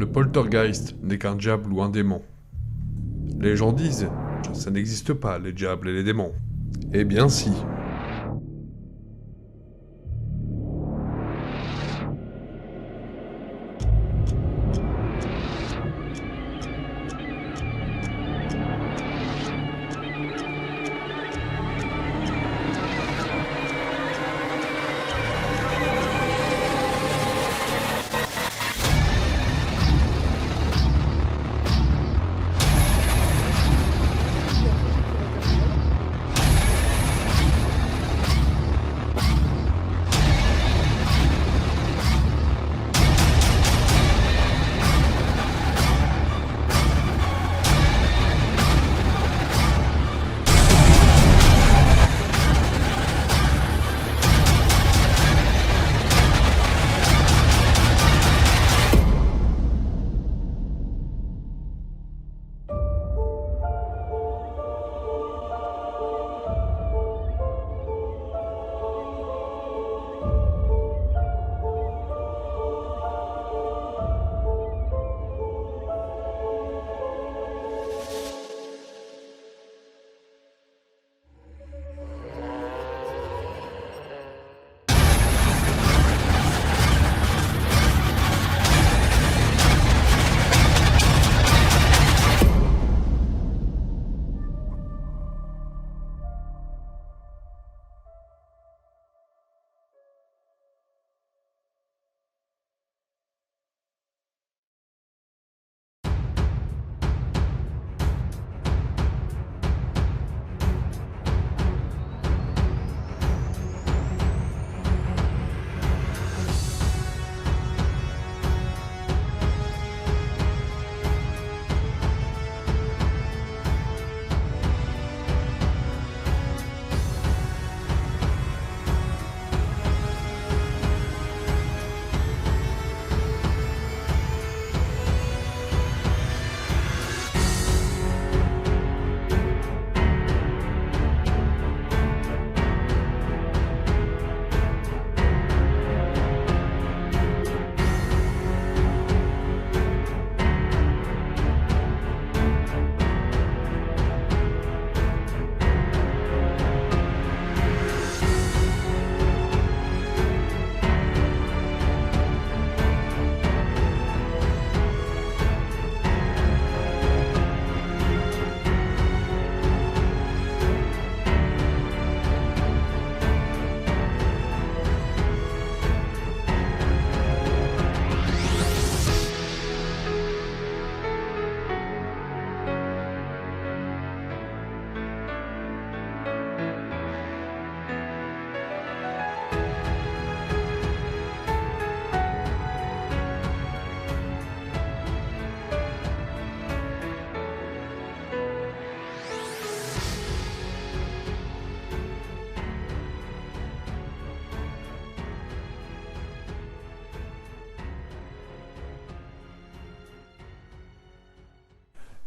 Le poltergeist n'est qu'un diable ou un démon. Les gens disent que ça n'existe pas, les diables et les démons. Eh bien si.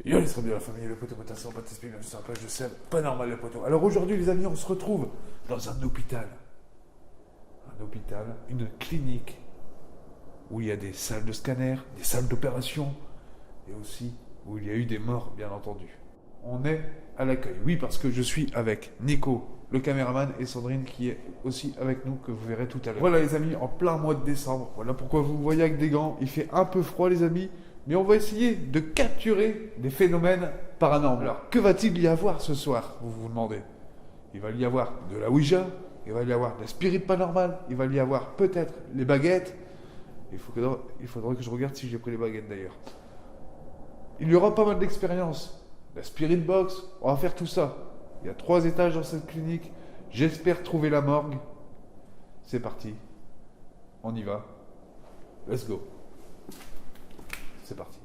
Yo les de la famille, le poteau potasson, pas de t'expliquer, même sur la page de sel, pas normal le poteau. Alors aujourd'hui les amis, on se retrouve dans un hôpital. Un hôpital, une clinique, où il y a des salles de scanner, des salles d'opération, et aussi où il y a eu des morts, bien entendu. On est à l'accueil, oui, parce que je suis avec Nico, le caméraman, et Sandrine qui est aussi avec nous, que vous verrez tout à l'heure. Voilà les amis, en plein mois de décembre, voilà pourquoi vous voyez avec des gants, il fait un peu froid les amis, mais on va essayer de capturer des phénomènes paranormaux. Alors, que va-t-il y avoir ce soir, vous vous demandez? Il va y avoir de la Ouija, il va y avoir de la spirit paranormale, il va y avoir peut-être les baguettes. Il faudrait que je regarde si j'ai pris les baguettes d'ailleurs. Il y aura pas mal d'expériences. La spirit box, on va faire tout ça. Il y a 3 étages dans cette clinique. J'espère trouver la morgue. C'est parti. On y va. Let's go. C'est parti.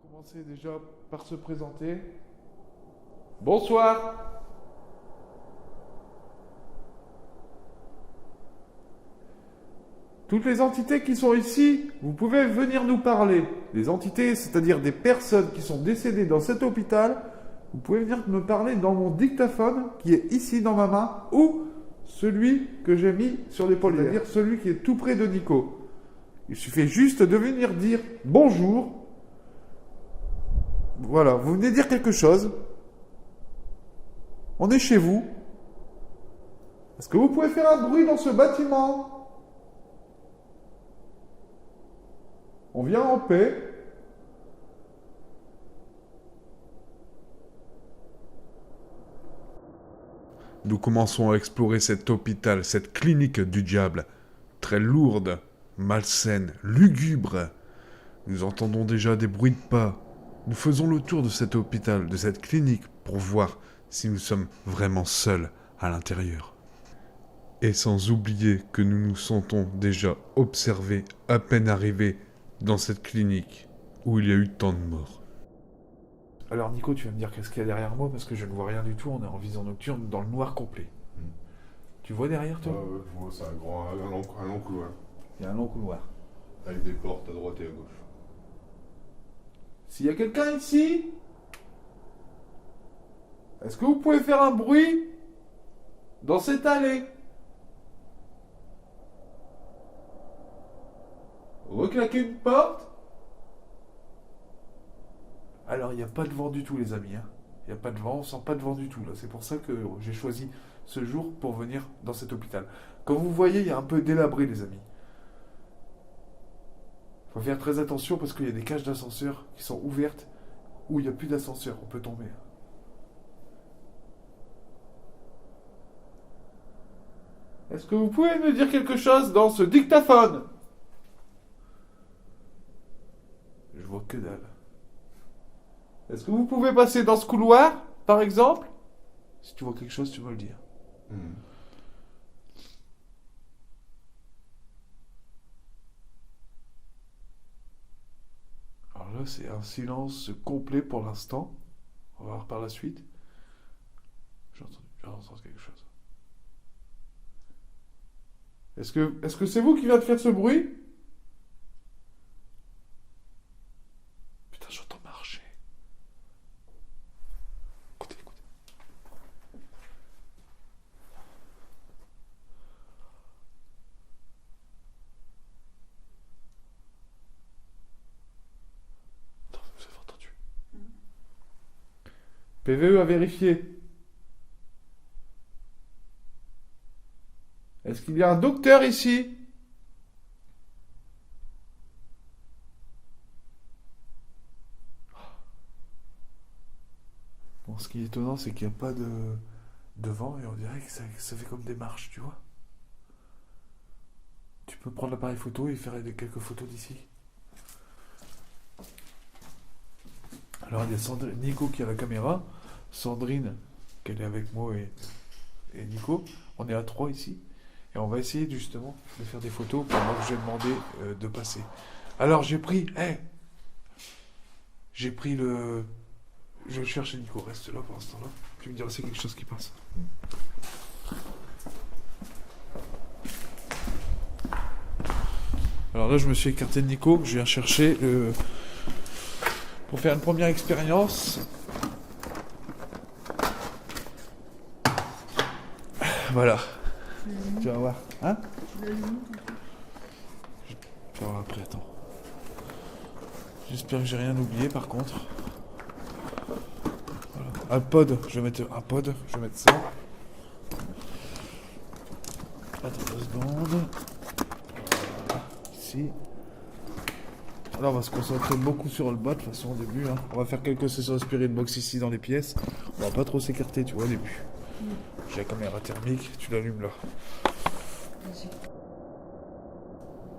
Commencer déjà par se présenter. Bonsoir. Toutes les entités qui sont ici, vous pouvez venir nous parler. Les entités, c'est-à-dire des personnes qui sont décédées dans cet hôpital, vous pouvez venir me parler dans mon dictaphone qui est ici dans ma main ou celui que j'ai mis sur l'épaule, c'est-à-dire celui qui est tout près de Nico. Il suffit juste de venir dire bonjour. Voilà, vous venez dire quelque chose. On est chez vous. Est-ce que vous pouvez faire un bruit dans ce bâtiment? On vient en paix. Nous commençons à explorer cet hôpital, cette clinique du diable, très lourde, malsaine, lugubre. Nous entendons déjà des bruits de pas. Nous faisons le tour de cet hôpital, de cette clinique, pour voir si nous sommes vraiment seuls à l'intérieur. Et sans oublier que nous nous sentons déjà observés à peine arrivés dans cette clinique où il y a eu tant de morts. Alors Nico, tu vas me dire qu'est-ce qu'il y a derrière moi parce que je ne vois rien du tout, on est en vision nocturne dans le noir complet. Tu vois derrière toi? Ouais, je vois, c'est un long couloir. Il y a un long couloir. Avec des portes à droite et à gauche. S'il y a quelqu'un ici, est-ce que vous pouvez faire un bruit dans cette allée? Reclaquer une porte? Alors, il n'y a pas de vent du tout, les amis. Il n'y a pas de vent, on sent pas de vent du tout. Là. C'est pour ça que j'ai choisi ce jour pour venir dans cet hôpital. Comme vous voyez, il y a un peu délabré, les amis. Il faut faire très attention parce qu'il y a des cages d'ascenseur qui sont ouvertes où il n'y a plus d'ascenseur. On peut tomber. Est-ce que vous pouvez me dire quelque chose dans ce dictaphone? Je vois que dalle. Est-ce que vous pouvez passer dans ce couloir, par exemple? Si tu vois quelque chose, tu vas le dire. Alors là, c'est un silence complet pour l'instant. On va voir par la suite. J'ai entendu quelque chose. Est-ce que c'est vous qui vient de faire ce bruit? Putain, j'entends marcher. Écoutez. Attends, vous avez entendu? PVE à vérifier. Est-ce qu'il y a un docteur ici? Bon, ce qui est étonnant, c'est qu'il n'y a pas de vent et on dirait que ça fait comme des marches, tu vois. Tu peux prendre l'appareil photo et faire quelques photos d'ici. Alors, il y a Nico qui a la caméra, Sandrine, qu'elle est avec moi et Nico. On est à 3 ici. Et on va essayer justement de faire des photos pendant que j'ai demandé de passer. Alors j'ai pris le... Je vais chercher Nico, reste là pour l'instant là. Tu me diras c'est quelque chose qui passe. Alors là je me suis écarté de Nico, je viens chercher pour faire une première expérience. Voilà. Tu vas voir. Hein? Tu vas voir après, attends. J'espère que j'ai rien oublié par contre. Voilà. Un pod, je vais mettre ça. Attends 2 secondes. Voilà. Ici. Alors on va se concentrer beaucoup sur le bas de toute façon au début. On va faire quelques sessions de spirit box ici dans les pièces. On va pas trop s'écarter, tu vois, au début. J'ai la caméra thermique, tu l'allumes là.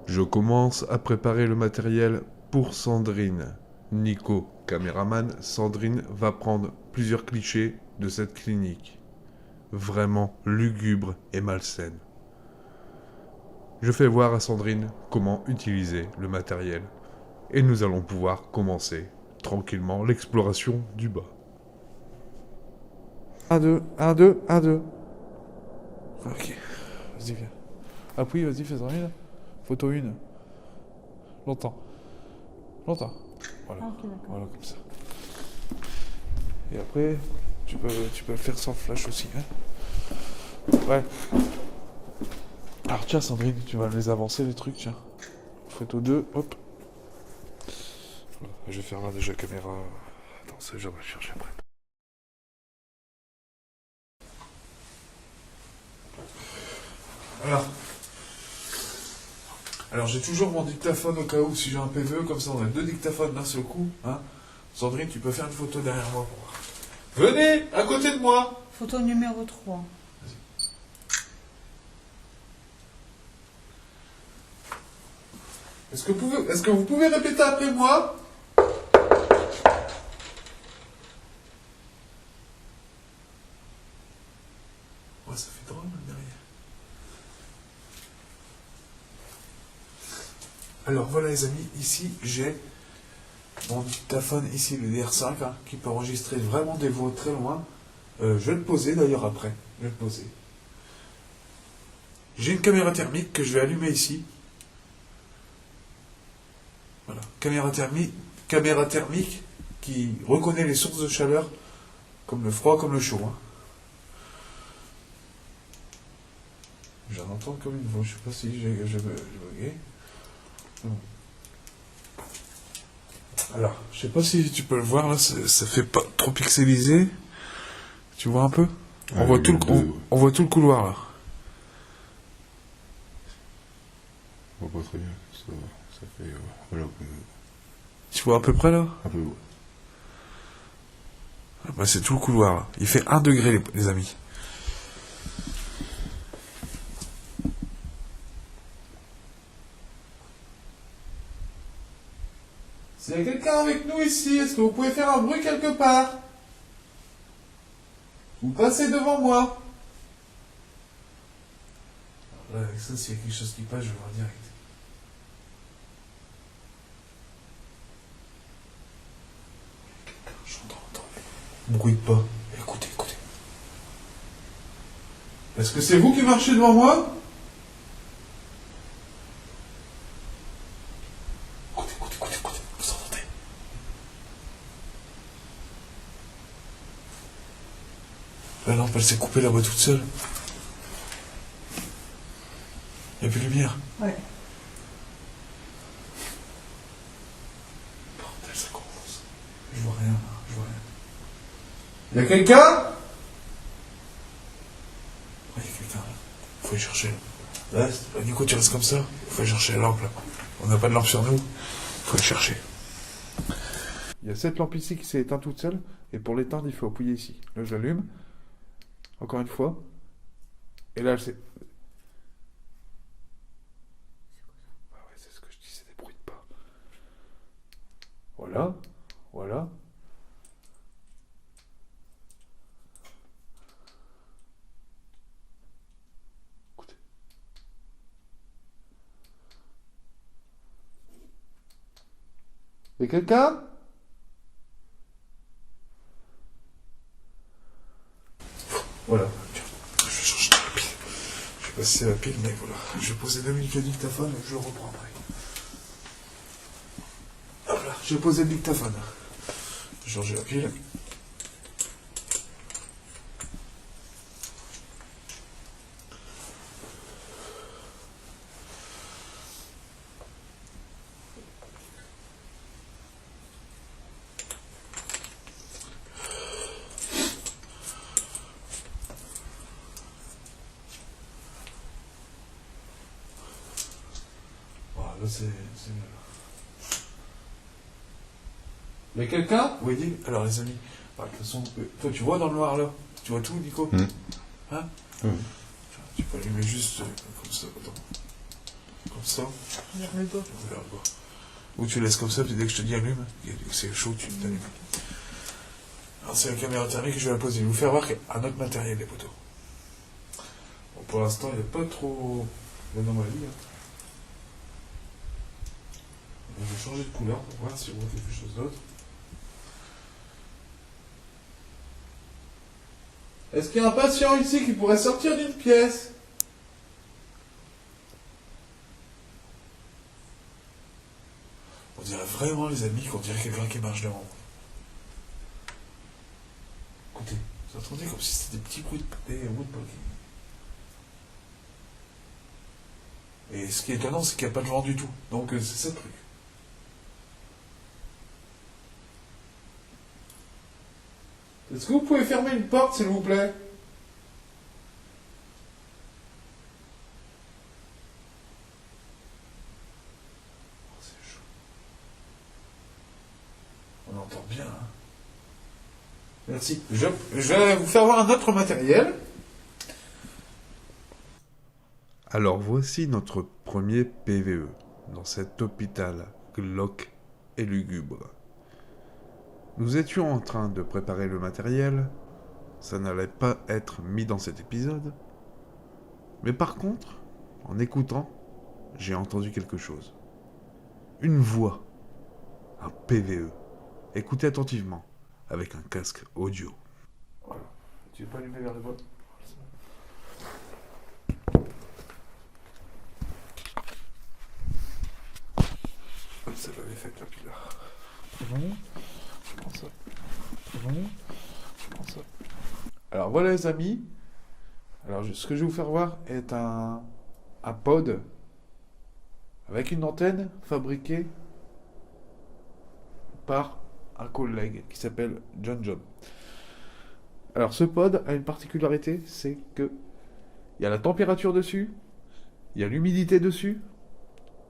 Je commence à préparer le matériel pour Sandrine. Nico, caméraman, Sandrine va prendre plusieurs clichés de cette clinique. Vraiment lugubre et malsaine. Je fais voir à Sandrine comment utiliser le matériel. Et nous allons pouvoir commencer tranquillement l'exploration du bas. 1, 2, 1, 2, 1, 2. Ok. Vas-y, viens. Appuie, vas-y, fais-en une. Photo 1. Longtemps. Voilà. Ah, ok, d'accord. Voilà, comme ça. Et après, tu peux le faire sans flash aussi. Ouais. Alors tiens, Sandrine, tu vas me les avancer, les trucs, tiens. Photo 2, hop. Voilà, je vais faire là déjà caméra. Attends, ça je vais chercher après. Alors j'ai toujours mon dictaphone au cas où si j'ai un PVE, comme ça on a 2 dictaphones d'un seul coup. Hein. Sandrine, tu peux faire une photo derrière moi pour voir. Venez, à côté de moi. Photo numéro 3. Est-ce que vous pouvez répéter après moi? Ouais, ça fait drôle derrière. Alors voilà les amis, ici j'ai mon dictaphone, ici le DR5, hein, qui peut enregistrer vraiment des voix très loin. Je vais le poser d'ailleurs après. Je vais le poser. J'ai une caméra thermique que je vais allumer ici. Voilà, caméra thermique qui reconnaît les sources de chaleur, comme le froid, comme le chaud. Hein. J'en entends comme une voix, je sais pas si j'ai bugué. Alors, je sais pas si tu peux le voir là, ça fait pas trop pixelisé. Tu vois un peu? On voit tout le couloir là. On voit pas très bien. Ça fait. Voilà. Tu vois à peu près là? Un peu. Ouais. Ah bah, c'est tout le couloir là. Il fait 1 degré les amis. S'il y a quelqu'un avec nous ici, est-ce que vous pouvez faire un bruit quelque part? Vous passez devant moi. Là, avec ça, s'il y a quelque chose qui passe, je vais voir direct. J'entends. Bruite pas. Écoutez. Est-ce que c'est vous qui marchez devant moi? Écoutez. Vous entendez? La lampe, elle s'est coupée là-bas toute seule. Il n'y a plus de lumière. Ouais. Bordel, ça commence. Je vois rien. Il y a quelqu'un? Il y a quelqu'un là. Faut y chercher. Reste. Nico, tu restes comme ça. Faut y chercher la lampe là. On n'a pas de lampe sur nous. Faut y chercher. Il y a cette lampe ici qui s'est éteinte toute seule. Et pour l'éteindre, il faut appuyer ici. Là, j'allume. Encore une fois. Et là, c'est. Ah ouais, c'est ce que je dis, c'est des bruits de pas. Voilà. Écoutez. Y a quelqu'un? Voilà. Tiens, je vais changer la pile. Je vais passer la pile, mais voilà. Je vais poser 2 minutes le dictaphone et je le reprends après. Hop là, j'ai posé le dictaphone. Je vais changer la pile. Voilà, c'est mieux. Il y a quelqu'un? Oui, alors les amis, de toute façon, toi tu vois dans le noir là? Tu vois tout, Nico? Hein? Tu peux allumer juste comme ça, attends. Comme ça. Vers le bas. Vers le bas. Ou tu laisses comme ça, puis dès que je te dis allume, c'est chaud, tu t'allumes. Alors c'est la caméra thermique que je vais la poser. Je vais vous faire voir qu'il y a un autre matériel, les poteaux. Bon, pour l'instant, il n'y a pas trop d'anomalie. Hein. Je vais changer de couleur pour voir si on voit quelque chose d'autre. Est-ce qu'il y a un patient ici qui pourrait sortir d'une pièce? On dirait vraiment, les amis, qu'on dirait quelqu'un qui marche devant moi. Écoutez, vous entendez comme si c'était des petits bruits de papier, des bruits de papier. Et ce qui est étonnant, c'est qu'il n'y a pas de vent du tout. Donc c'est ça le truc. Est-ce que vous pouvez fermer une porte, s'il vous plaît? Oh, c'est chaud. On entend bien, hein. Merci. Je vais vous faire voir un autre matériel. Alors voici notre premier PVE dans cet hôpital glauque et lugubre. Nous étions en train de préparer le matériel, ça n'allait pas être mis dans cet épisode, mais par contre, en écoutant, j'ai entendu quelque chose. Une voix, un PVE. Écoutez attentivement, avec un casque audio. Voilà. Tu veux pas allumer vers le bas? Ça l'avait fait la pile là. Bon, je prends ça. Bon, je prends ça. Alors voilà les amis. Alors ce que je vais vous faire voir est un pod avec une antenne fabriquée par un collègue qui s'appelle John Job. Alors ce pod a une particularité, c'est que il y a la température dessus, il y a l'humidité dessus,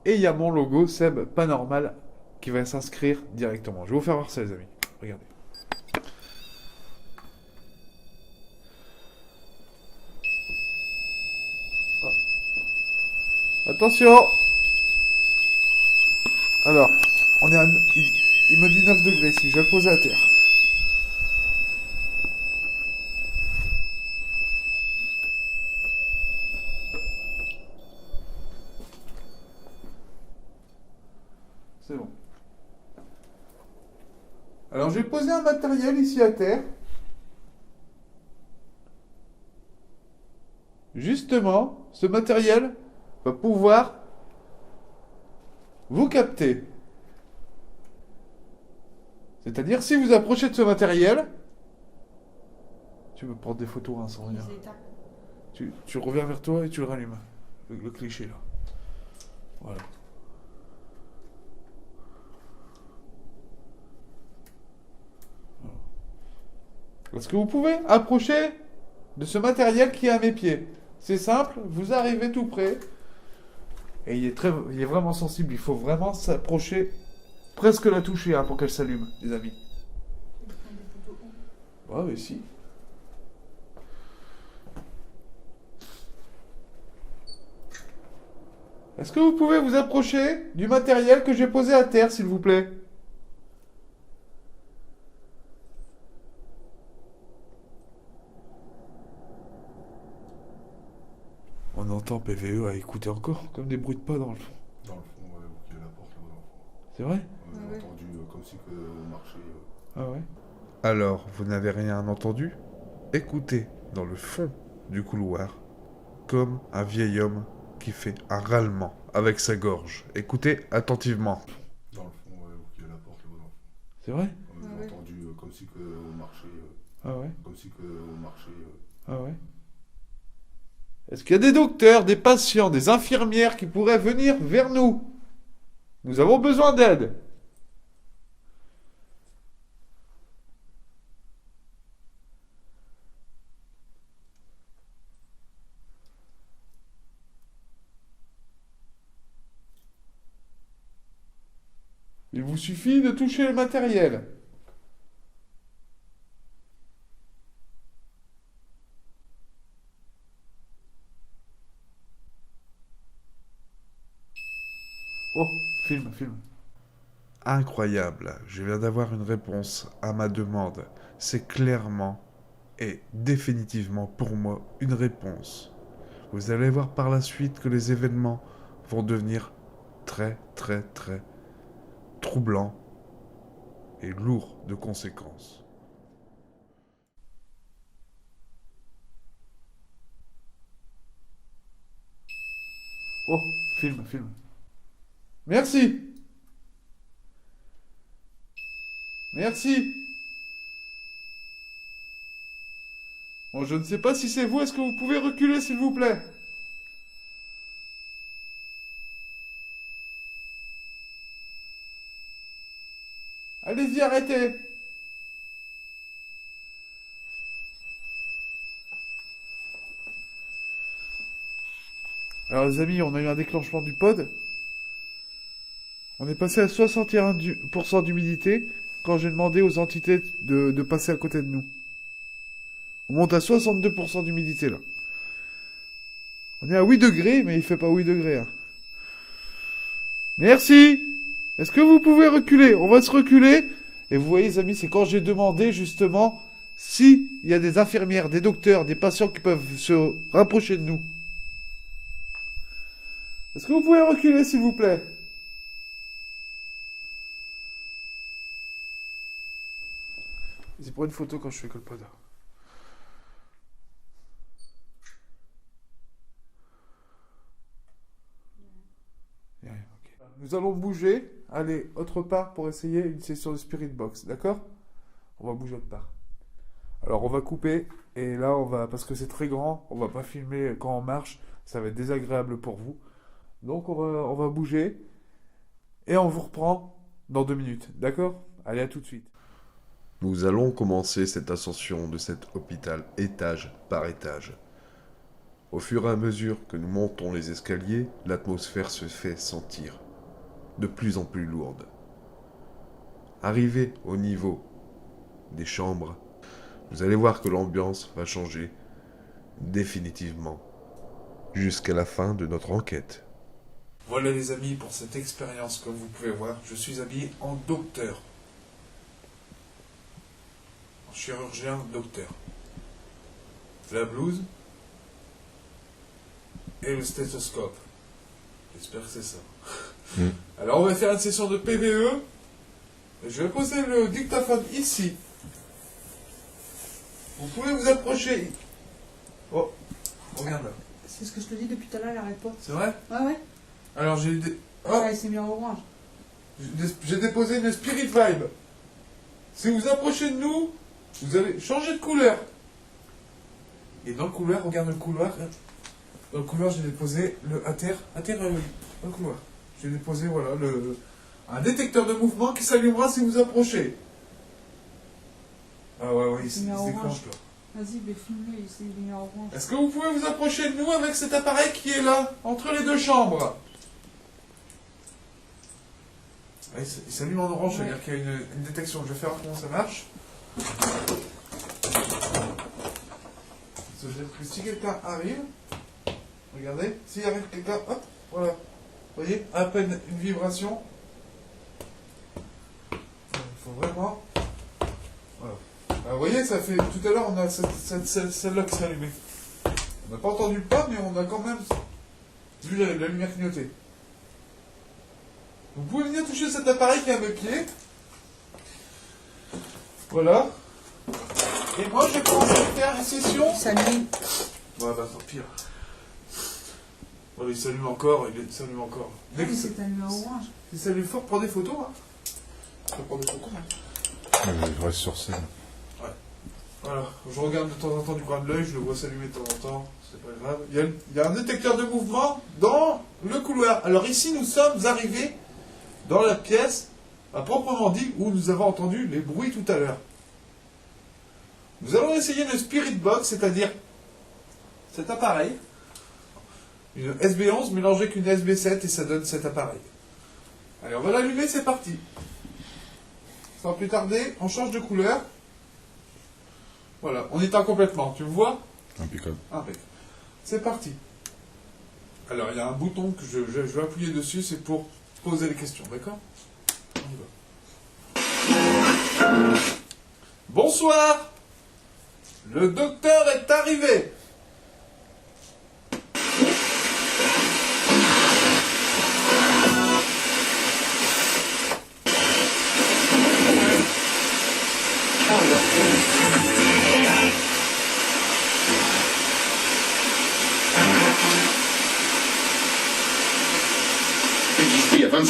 et il y a mon logo Seb Pas Normal qui va s'inscrire directement. Je vais vous faire voir ça les amis. Regardez. Oh. Attention. Alors, on est à... il me dit 9 degrés ici, je vais le poser à terre. C'est bon. Alors, j'ai posé un matériel ici à terre. Justement, ce matériel va pouvoir vous capter. C'est-à-dire, si vous approchez de ce matériel, tu peux prendre des photos hein, sans rien. Tu reviens vers toi et tu le rallumes. Le cliché là. Voilà. Est-ce que vous pouvez approcher de ce matériel qui est à mes pieds? C'est simple, vous arrivez tout près. Et il est vraiment sensible. Il faut vraiment s'approcher, presque la toucher hein, pour qu'elle s'allume, les amis. Ouais, mais si. Est-ce que vous pouvez vous approcher du matériel que j'ai posé à terre, s'il vous plaît? On entend PVE à écouter encore, comme des bruits de pas dans le fond. Dans le fond, ouais, il y a la porte là-bas dans le fond. C'est vrai? J'ai entendu comme si on marchait. Ah ouais? Alors, vous n'avez rien entendu? Écoutez dans le fond du couloir, comme un vieil homme qui fait un râlement avec sa gorge. Écoutez attentivement. Dans le fond, ouais, il y a la porte là-bas dans le fond. C'est vrai? J'ai entendu comme si on marchait. Ah ouais? Comme si on marchait. Ah ouais? Est-ce qu'il y a des docteurs, des patients, des infirmières qui pourraient venir vers nous? Nous avons besoin d'aide. Il vous suffit de toucher le matériel. Oh, filme. Incroyable, je viens d'avoir une réponse à ma demande. C'est clairement et définitivement pour moi une réponse. Vous allez voir par la suite que les événements vont devenir très troublants et lourds de conséquences. Oh, filme. Merci. Bon, je ne sais pas si c'est vous. Est-ce que vous pouvez reculer, s'il vous plaît? Allez-y, arrêtez. Alors les amis, on a eu un déclenchement du pod. On est passé à 61% d'humidité quand j'ai demandé aux entités de passer à côté de nous. On monte à 62% d'humidité là. On est à 8 degrés, mais il fait pas 8 degrés. Hein. Merci. Est-ce que vous pouvez reculer? On va se reculer. Et vous voyez les amis, c'est quand j'ai demandé justement s'il y a des infirmières, des docteurs, des patients qui peuvent se rapprocher de nous. Est-ce que vous pouvez reculer s'il vous plaît? C'est pour une photo quand je fais colpada. Nous allons bouger, aller autre part pour essayer une session de Spirit Box, d'accord? On va bouger autre part. Alors on va couper, et là on va, parce que c'est très grand, on va pas filmer quand on marche, ça va être désagréable pour vous. Donc on va bouger, et on vous reprend dans 2 minutes, d'accord? Allez, à tout de suite. Nous allons commencer cette ascension de cet hôpital étage par étage. Au fur et à mesure que nous montons les escaliers, l'atmosphère se fait sentir de plus en plus lourde. Arrivé au niveau des chambres, vous allez voir que l'ambiance va changer définitivement jusqu'à la fin de notre enquête. Voilà les amis, pour cette expérience, comme vous pouvez voir, je suis habillé en docteur. En chirurgien docteur. La blouse et le stéthoscope. J'espère que c'est ça. Alors on va faire une session de PVE. Je vais poser le dictaphone ici. Vous pouvez vous approcher. Oh, regarde là. C'est ce que je te dis depuis tout à l'heure, il arrête pas. C'est vrai? Ouais. Alors j'ai Ah, il s'est mis en orange. j'ai déposé une Spirit Vibe. Si vous approchez de nous, vous allez changer de couleur. Et dans le couloir, regarde le couloir. Dans le couloir, j'ai déposé le dans le couloir. J'ai déposé voilà un détecteur de mouvement qui s'allumera si vous approchez. Ah ouais, il se déclenche là. Vas-y, filme-le, il s'est mis en orange. Est-ce que vous pouvez vous approcher de nous avec cet appareil qui est là, entre les 2 chambres? Ah, il s'allume en orange, c'est-à-dire qu'il y a une détection. Je vais faire comment ça marche. Si quelqu'un arrive, regardez, s'il arrive quelqu'un, hop, voilà. Vous voyez, à peine une vibration. Il faut vraiment... Voilà. Alors, vous voyez, ça fait... Tout à l'heure, on a celle-là qui s'est allumée. On n'a pas entendu le pas, mais on a quand même vu la lumière clignoter. Vous pouvez venir toucher cet appareil qui est à mes pieds. Voilà. Et moi, je vais commencer à faire une session... Ça lui... Ouais, bah tant pis. Voilà, il s'allume encore, il s'allume encore. Ah, il s'est allumé en orange. Il s'allume fort, prends des photos, hein. Je vais prendre des photos, hein. Je reste sur scène. Ouais. Voilà, je regarde de temps en temps du coin de l'œil, je le vois s'allumer de temps en temps, c'est pas grave. Il y a un détecteur de mouvement dans le couloir. Alors ici, nous sommes arrivés dans la pièce, à proprement dit, où nous avons entendu les bruits tout à l'heure. Nous allons essayer une Spirit Box, c'est-à-dire cet appareil, une SB11 mélangée avec une SB7 et ça donne cet appareil. Allez, on va l'allumer, c'est parti. Sans plus tarder, on change de couleur. Voilà, on éteint complètement, tu me vois? Impeccable. Impeccable. C'est parti. Alors, il y a un bouton que je vais appuyer dessus, c'est pour poser les questions, d'accord? On y va. Bonsoir! Le docteur est arrivé! Evans.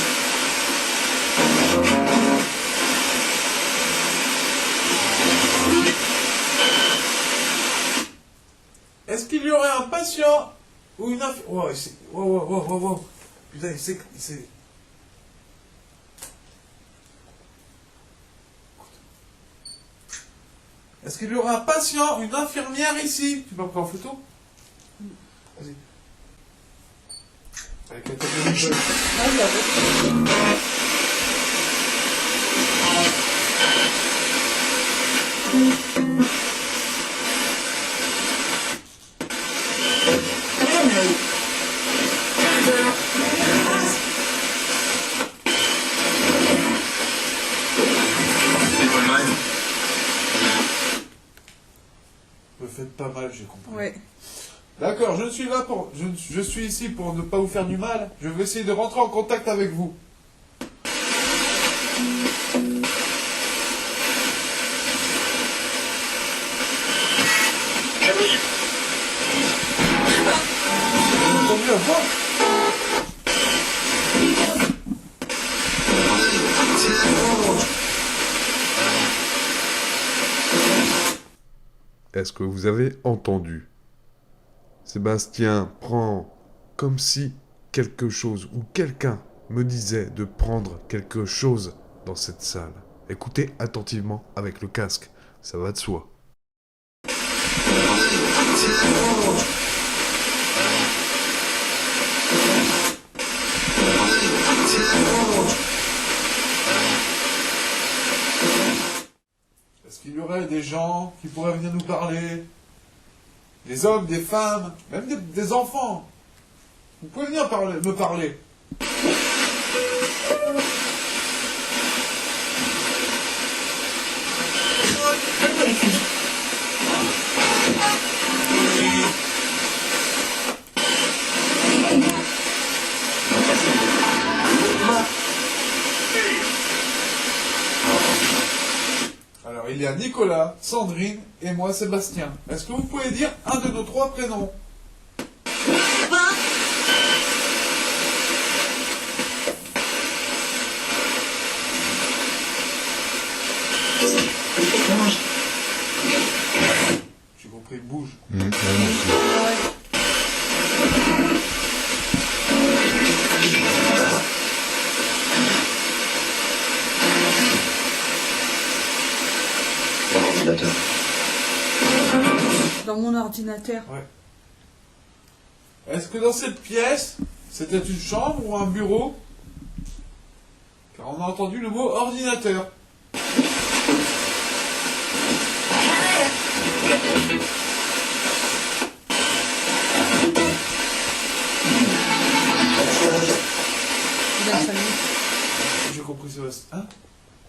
Est-ce qu'il y aurait un patient ou une wow, wow. Putain, il s'est... Est-ce qu'il y aura un patient, une infirmière ici? Tu m'as pris en photo? Vas-y. Avec la tête de Nicole. Ah, je l'avais. Me faites pas mal, j'ai compris. Ouais. D'accord, je suis là pour. Je suis ici pour ne pas vous faire du mal. Je vais essayer de rentrer en contact avec vous. Vous entendez la voix? Est-ce que vous avez entendu? Sébastien prend comme si quelque chose ou quelqu'un me disait de prendre quelque chose dans cette salle. Écoutez attentivement avec le casque, ça va de soi. Est-ce qu'il y aurait des gens qui pourraient venir nous parler? Des hommes, des femmes, même des enfants. Vous pouvez venir me parler. Alors, il y a Nicolas, Sandrine et moi, Sébastien. Est-ce que vous pouvez dire un de nos trois prénoms? J'ai compris, bouge. Ouais, moi aussi. Dans mon ordinateur. Ouais. Est-ce que dans cette pièce, c'était une chambre ou un bureau? Car on a entendu le mot ordinateur. Il a fallu. J'ai compris Sébastien. Hein?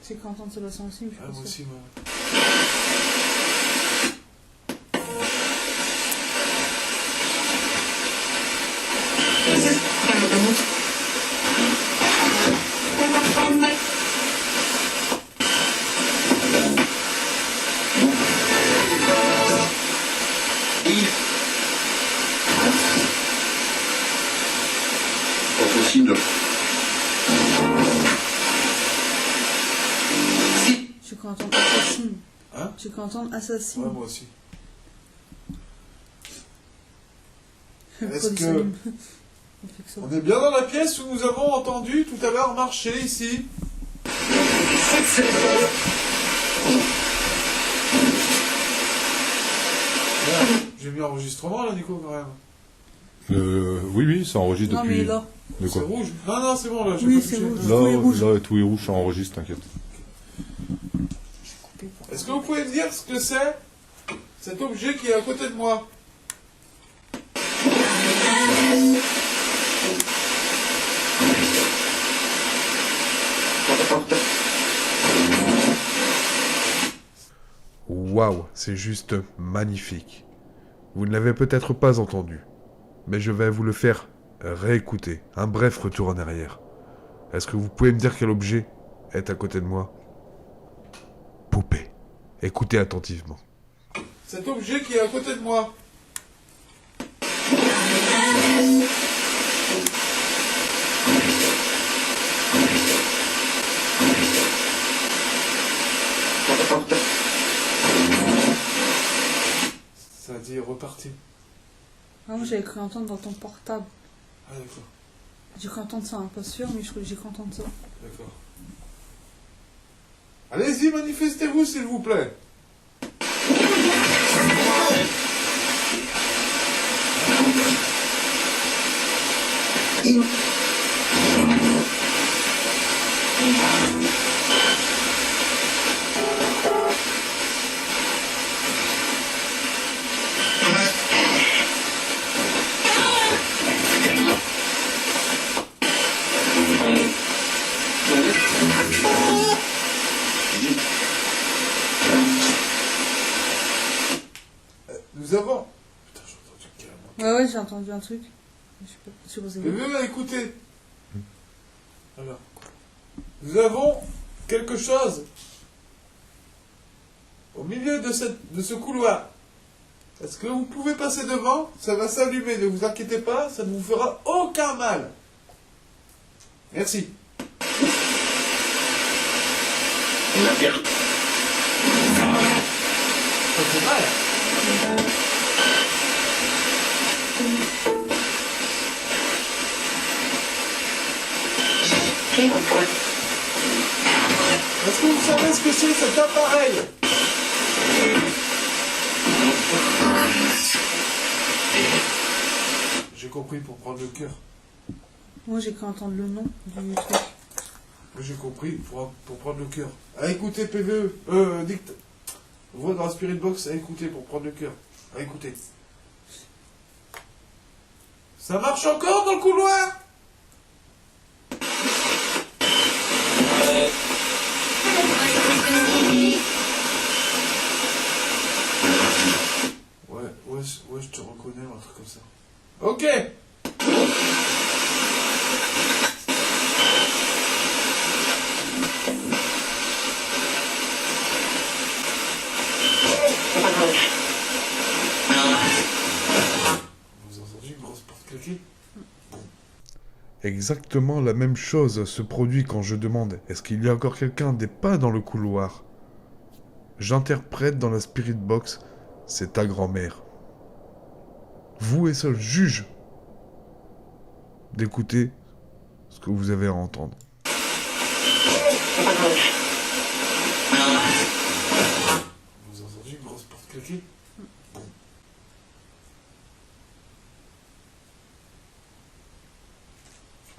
C'est quand on Sébastien aussi, mais je Ah, pense moi que- aussi, moi. Possible. J'ai cru entendre assassine. Hein? J'ai cru entendre assassine. Ouais, moi aussi. Le Est-ce produit que- s'allume. On fait que ça. On est bien dans la pièce où nous avons entendu tout à l'heure marcher ici. Merde, j'ai mis enregistrement là, Nico, quand même. Oui, oui, ça enregistre Non, depuis... mais là. De C'est quoi? rouge. Non, non, c'est bon là. j'ai Oui, pas c'est touché. rouge. Là, Tout est rouge. là, tout est rouge, ça enregistre, t'inquiète. Coupé pour- Est-ce que vous pouvez me dire ce que c'est, cet objet qui est à côté de moi? Waouh, c'est juste magnifique. Vous ne l'avez peut-être pas entendu, mais je vais vous le faire réécouter. Un bref retour en arrière. Est-ce que vous pouvez me dire quel objet est à côté de moi? Poupée. Écoutez attentivement. Cet objet qui est à côté de moi. Ça a dit reparti. Ah, moi j'avais cru entendre dans ton portable. Ah d'accord, J'ai cru entendre ça, hein, pas sûr, mais je crois que j'ai cru entendre ça. d'accord. Allez-y, manifestez-vous s'il vous plaît. Nous avons... Putain, j'ai entendu carrément. Ouais, j'ai entendu un truc. Je sais pas c'est quoi. Écoutez. Alors. Nous avons quelque chose au milieu de ce couloir. Est-ce que vous pouvez passer devant? Ça va s'allumer, ne vous inquiétez pas, ça ne vous fera aucun mal. Merci. Ça fait mal. Est-ce que vous savez ce que c'est cet appareil? J'ai compris, pour prendre le cœur. Moi, j'ai cru entendre le nom du truc. J'ai compris, pour prendre le cœur. À écouter, PVE. Dicte. Voix dans la Spirit Box, à écouter pour prendre le cœur. À écouter. Ça marche encore dans le couloir? Ouais, je te reconnais, un truc comme ça. Ok. Vous entendez une grosse porte claquer? Exactement la même chose se produit quand je demande « Est-ce qu'il y a encore quelqu'un des pas dans le couloir ?» J'interprète dans la Spirit Box « C'est ta grand-mère ». Vous est seul juge d'écouter ce que vous avez à entendre. Vous entendez une grosse porte claquer?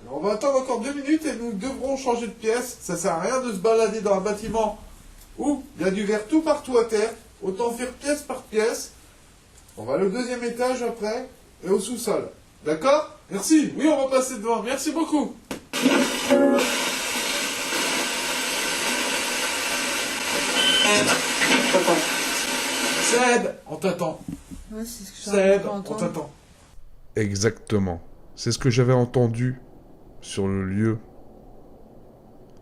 Alors on va attendre encore 2 minutes et nous devrons changer de pièce. Ça sert à rien de se balader dans un bâtiment où il y a du verre tout partout à terre. Autant faire pièce par pièce. On va au 2e étage après et au sous-sol. D'accord? Merci. Oui, on va passer devant. Merci beaucoup. Seb, on t'attend. Ouais, c'est ce que Seb, j'avais on entendre. t'attend. Exactement. C'est ce que j'avais entendu sur le lieu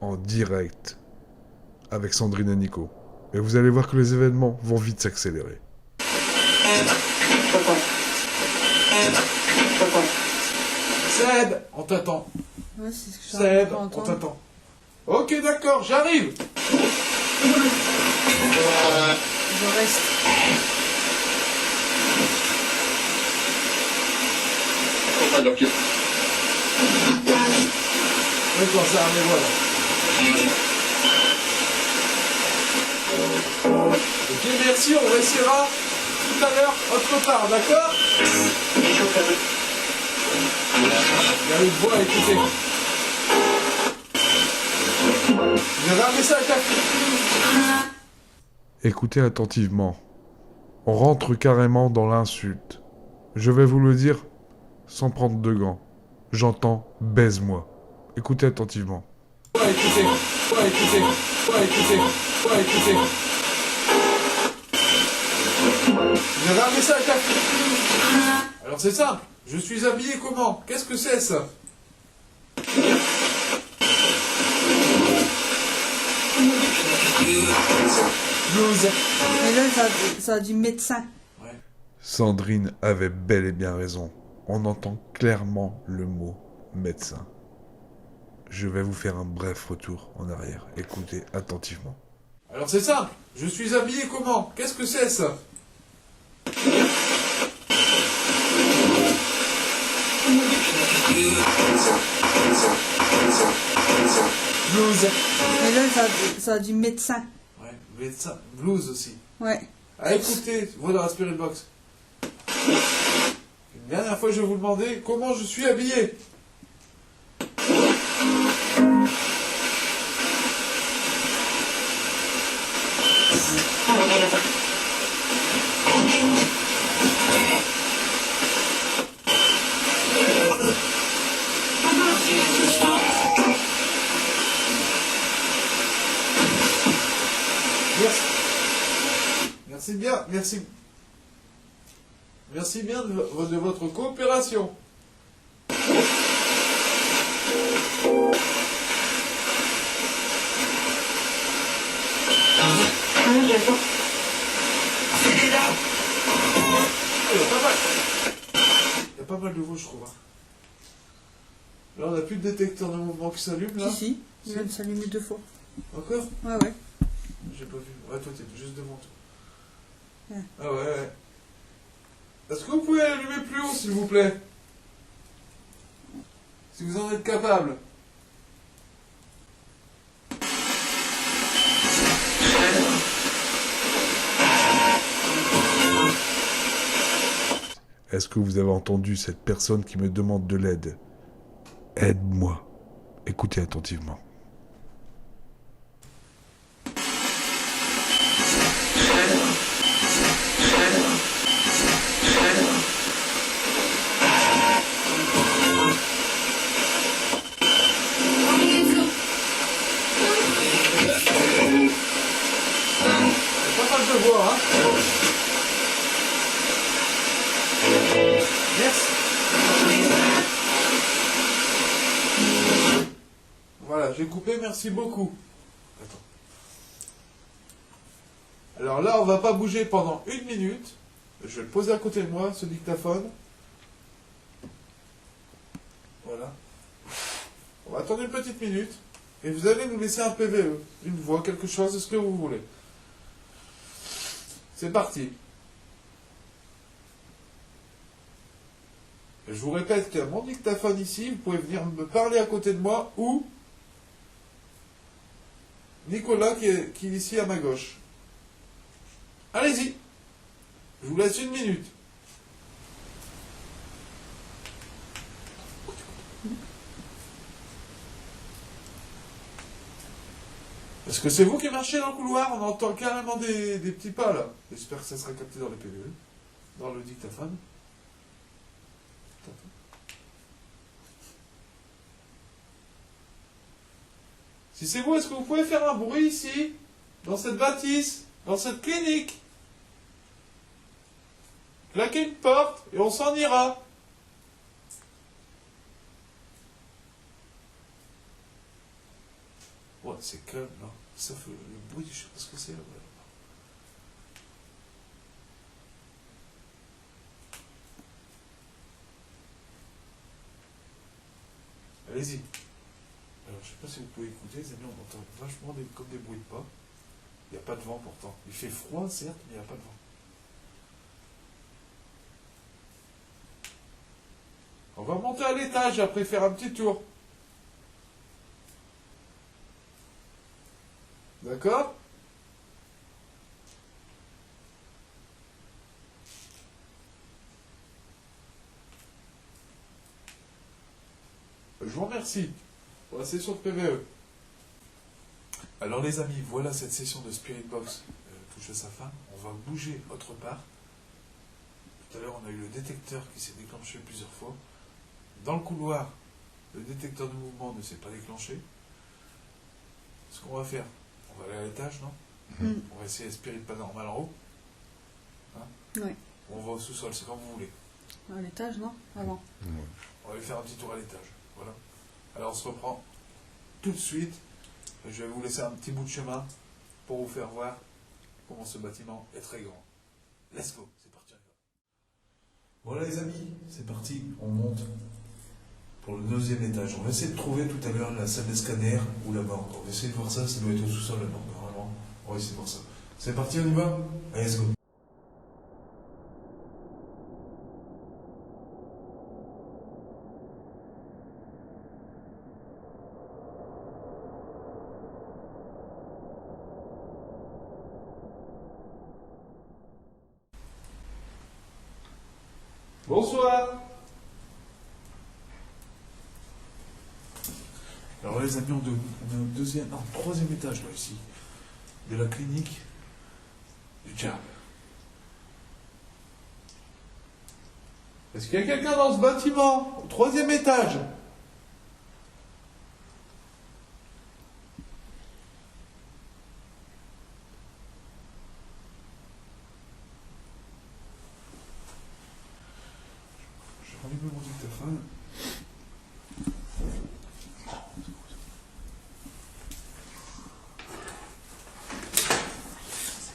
en direct avec Sandrine et Nico. Et vous allez voir que les événements vont vite s'accélérer. Seb, on t'attend. Ouais, c'est ce que j'avais Seb, on entendre. t'attend. Ok, d'accord, j'arrive. Je reste. D'accord, ça arrive, voilà. Ok, merci, on essaiera tout à l'heure autre part, d'accord? Il y a une voix à écouter. Vous avez un message à faire. Écoutez attentivement. On rentre carrément dans l'insulte. Je vais vous le dire sans prendre de gants. J'entends « baise-moi ». Écoutez attentivement. Voix à écouter. Voix à écouter. Voix à écouter. Voix à écouter. Vous avez un message à faire. Alors c'est simple. Je suis habillé comment? Qu'est-ce que c'est ça? Blues. Mais là, ça a du médecin. Sandrine avait bel et bien raison. On entend clairement le mot « médecin ». Je vais vous faire un bref retour en arrière. Écoutez attentivement. Alors c'est simple. Je suis habillé comment? Qu'est-ce que c'est ça? Blues. Mais là, ça a du médecin. Ouais, médecin. Blues aussi. Ouais. à écouter votre Spirit Box. Une dernière fois, je vais vous demander comment je suis habillé. Merci. Merci bien, merci. Merci bien de votre coopération. Il y a pas mal de voix, je trouve. Hein. Là, on n'a plus de détecteur de mouvement qui s'allume, là. Si, il vient de s'allumer 2 fois. Encore? Ouais, ouais. J'ai pas vu. Ouais, toi, t'es juste devant toi. Ouais. Ah ouais. Est-ce que vous pouvez allumer plus haut, s'il vous plaît? Si vous en êtes capable. Est-ce que vous avez entendu cette personne qui me demande de l'aide? Aide-moi. Écoutez attentivement. Pas mal de voix, hein? Merci. Voilà, j'ai coupé, merci beaucoup. Attends. Alors là, on va pas bouger pendant 1 minute. Je vais le poser à côté de moi, ce dictaphone. Voilà. On va attendre une petite minute. Et vous allez nous laisser un PVE, une voix, quelque chose, ce que vous voulez. C'est parti. Je vous répète qu'il y a mon dictaphone ici, vous pouvez venir me parler à côté de moi, ou Nicolas qui est ici à ma gauche. Allez-y. Je vous laisse 1 minute. Est-ce que c'est vous qui marchez dans le couloir? On entend carrément des petits pas là. J'espère que ça sera capté dans les PVE, dans le dictaphone. Si c'est vous, est-ce que vous pouvez faire un bruit ici, dans cette bâtisse, dans cette clinique? Claquez une porte et on s'en ira. Ouais, c'est calme là. Ça fait le bruit, je sais pas ce que c'est là. Allez-y. Alors, je sais pas si vous pouvez écouter, les amis, on entend vachement comme des bruits de pas. Il n'y a pas de vent pourtant. Il fait froid, certes, mais il n'y a pas de vent. On va monter à l'étage après faire un petit tour. D'accord? Je vous remercie pour la session de PVE. Alors les amis, voilà cette session de Spirit Box touche à sa fin. On va bouger autre part. Tout à l'heure, on a eu le détecteur qui s'est déclenché plusieurs fois. Dans le couloir, le détecteur de mouvement ne s'est pas déclenché. Ce qu'on va faire, on va aller à l'étage, non? On va essayer Spirit Paranormal en haut. Hein? Oui. Ou on va au sous-sol, c'est quand vous voulez. À l'étage, non? Avant. On va aller faire un petit tour à l'étage. Voilà. Alors on se reprend tout de suite. Je vais vous laisser un petit bout de chemin pour vous faire voir comment ce bâtiment est très grand. Let's go, c'est parti. Voilà les amis, c'est parti, on monte pour le 9e étage. On va essayer de trouver tout à l'heure la salle des scanners ou la morgue. On va essayer de voir ça, ça doit être au sous-sol la morgue normalement. On va essayer de voir ça. C'est parti, on y va? Allez, let's go. Bonsoir. Alors les amis, on est au troisième étage là ici, de la clinique du diable. Est-ce qu'il y a quelqu'un dans ce bâtiment, au troisième étage? Je vais rallumer mon dictaphone.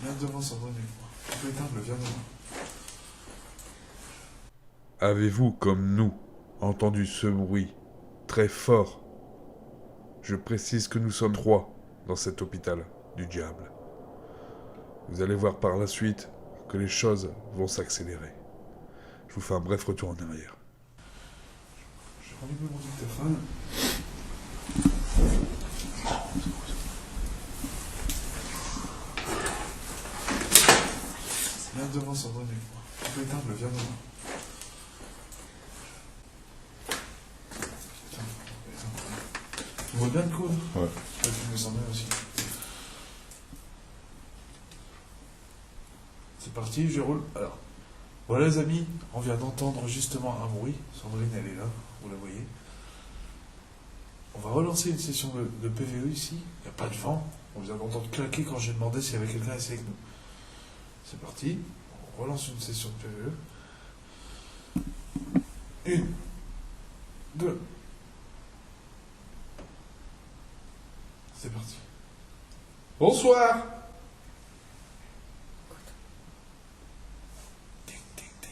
Viens devant, Sandrine. Tu peux éteindre, viens devant. Avez-vous, comme nous, entendu ce bruit très fort? Je précise que nous sommes 3 dans cet hôpital du diable. Vous allez voir par la suite que les choses vont s'accélérer. Je vous fais un bref retour en arrière. Je vais rallumer mon dictaphone. Viens devant, Sandrine. Tu peux éteindre, viens devant. Tu vois bien le coude? Ouais. Je vais filmer Sandrine aussi. C'est parti, je roule. Alors, voilà les amis, on vient d'entendre justement un bruit. Sandrine, elle est là, vous la voyez. On va relancer une session de PVE ici. Il n'y a pas de vent. On vient d'entendre claquer quand j'ai demandé s'il y avait quelqu'un ici avec nous. C'est parti. On relance une session de PVE. 1, 2. C'est parti. Bonsoir. Ding, ding, ding.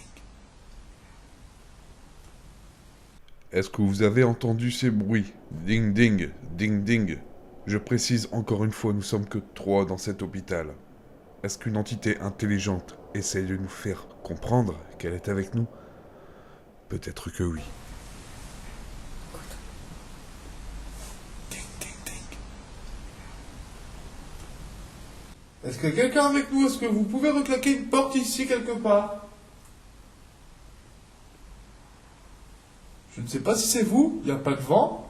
Est-ce que vous avez entendu ces bruits? Ding ding, ding ding. Je précise encore une fois, nous sommes que 3 dans cet hôpital. Est-ce qu'une entité intelligente essaye de nous faire comprendre qu'elle est avec nous? Peut-être que oui. Ding, ding, ding. Est-ce qu'il y a quelqu'un avec nous? Est-ce que vous pouvez reclaquer une porte ici quelque part? Je ne sais pas si c'est vous, il n'y a pas de vent.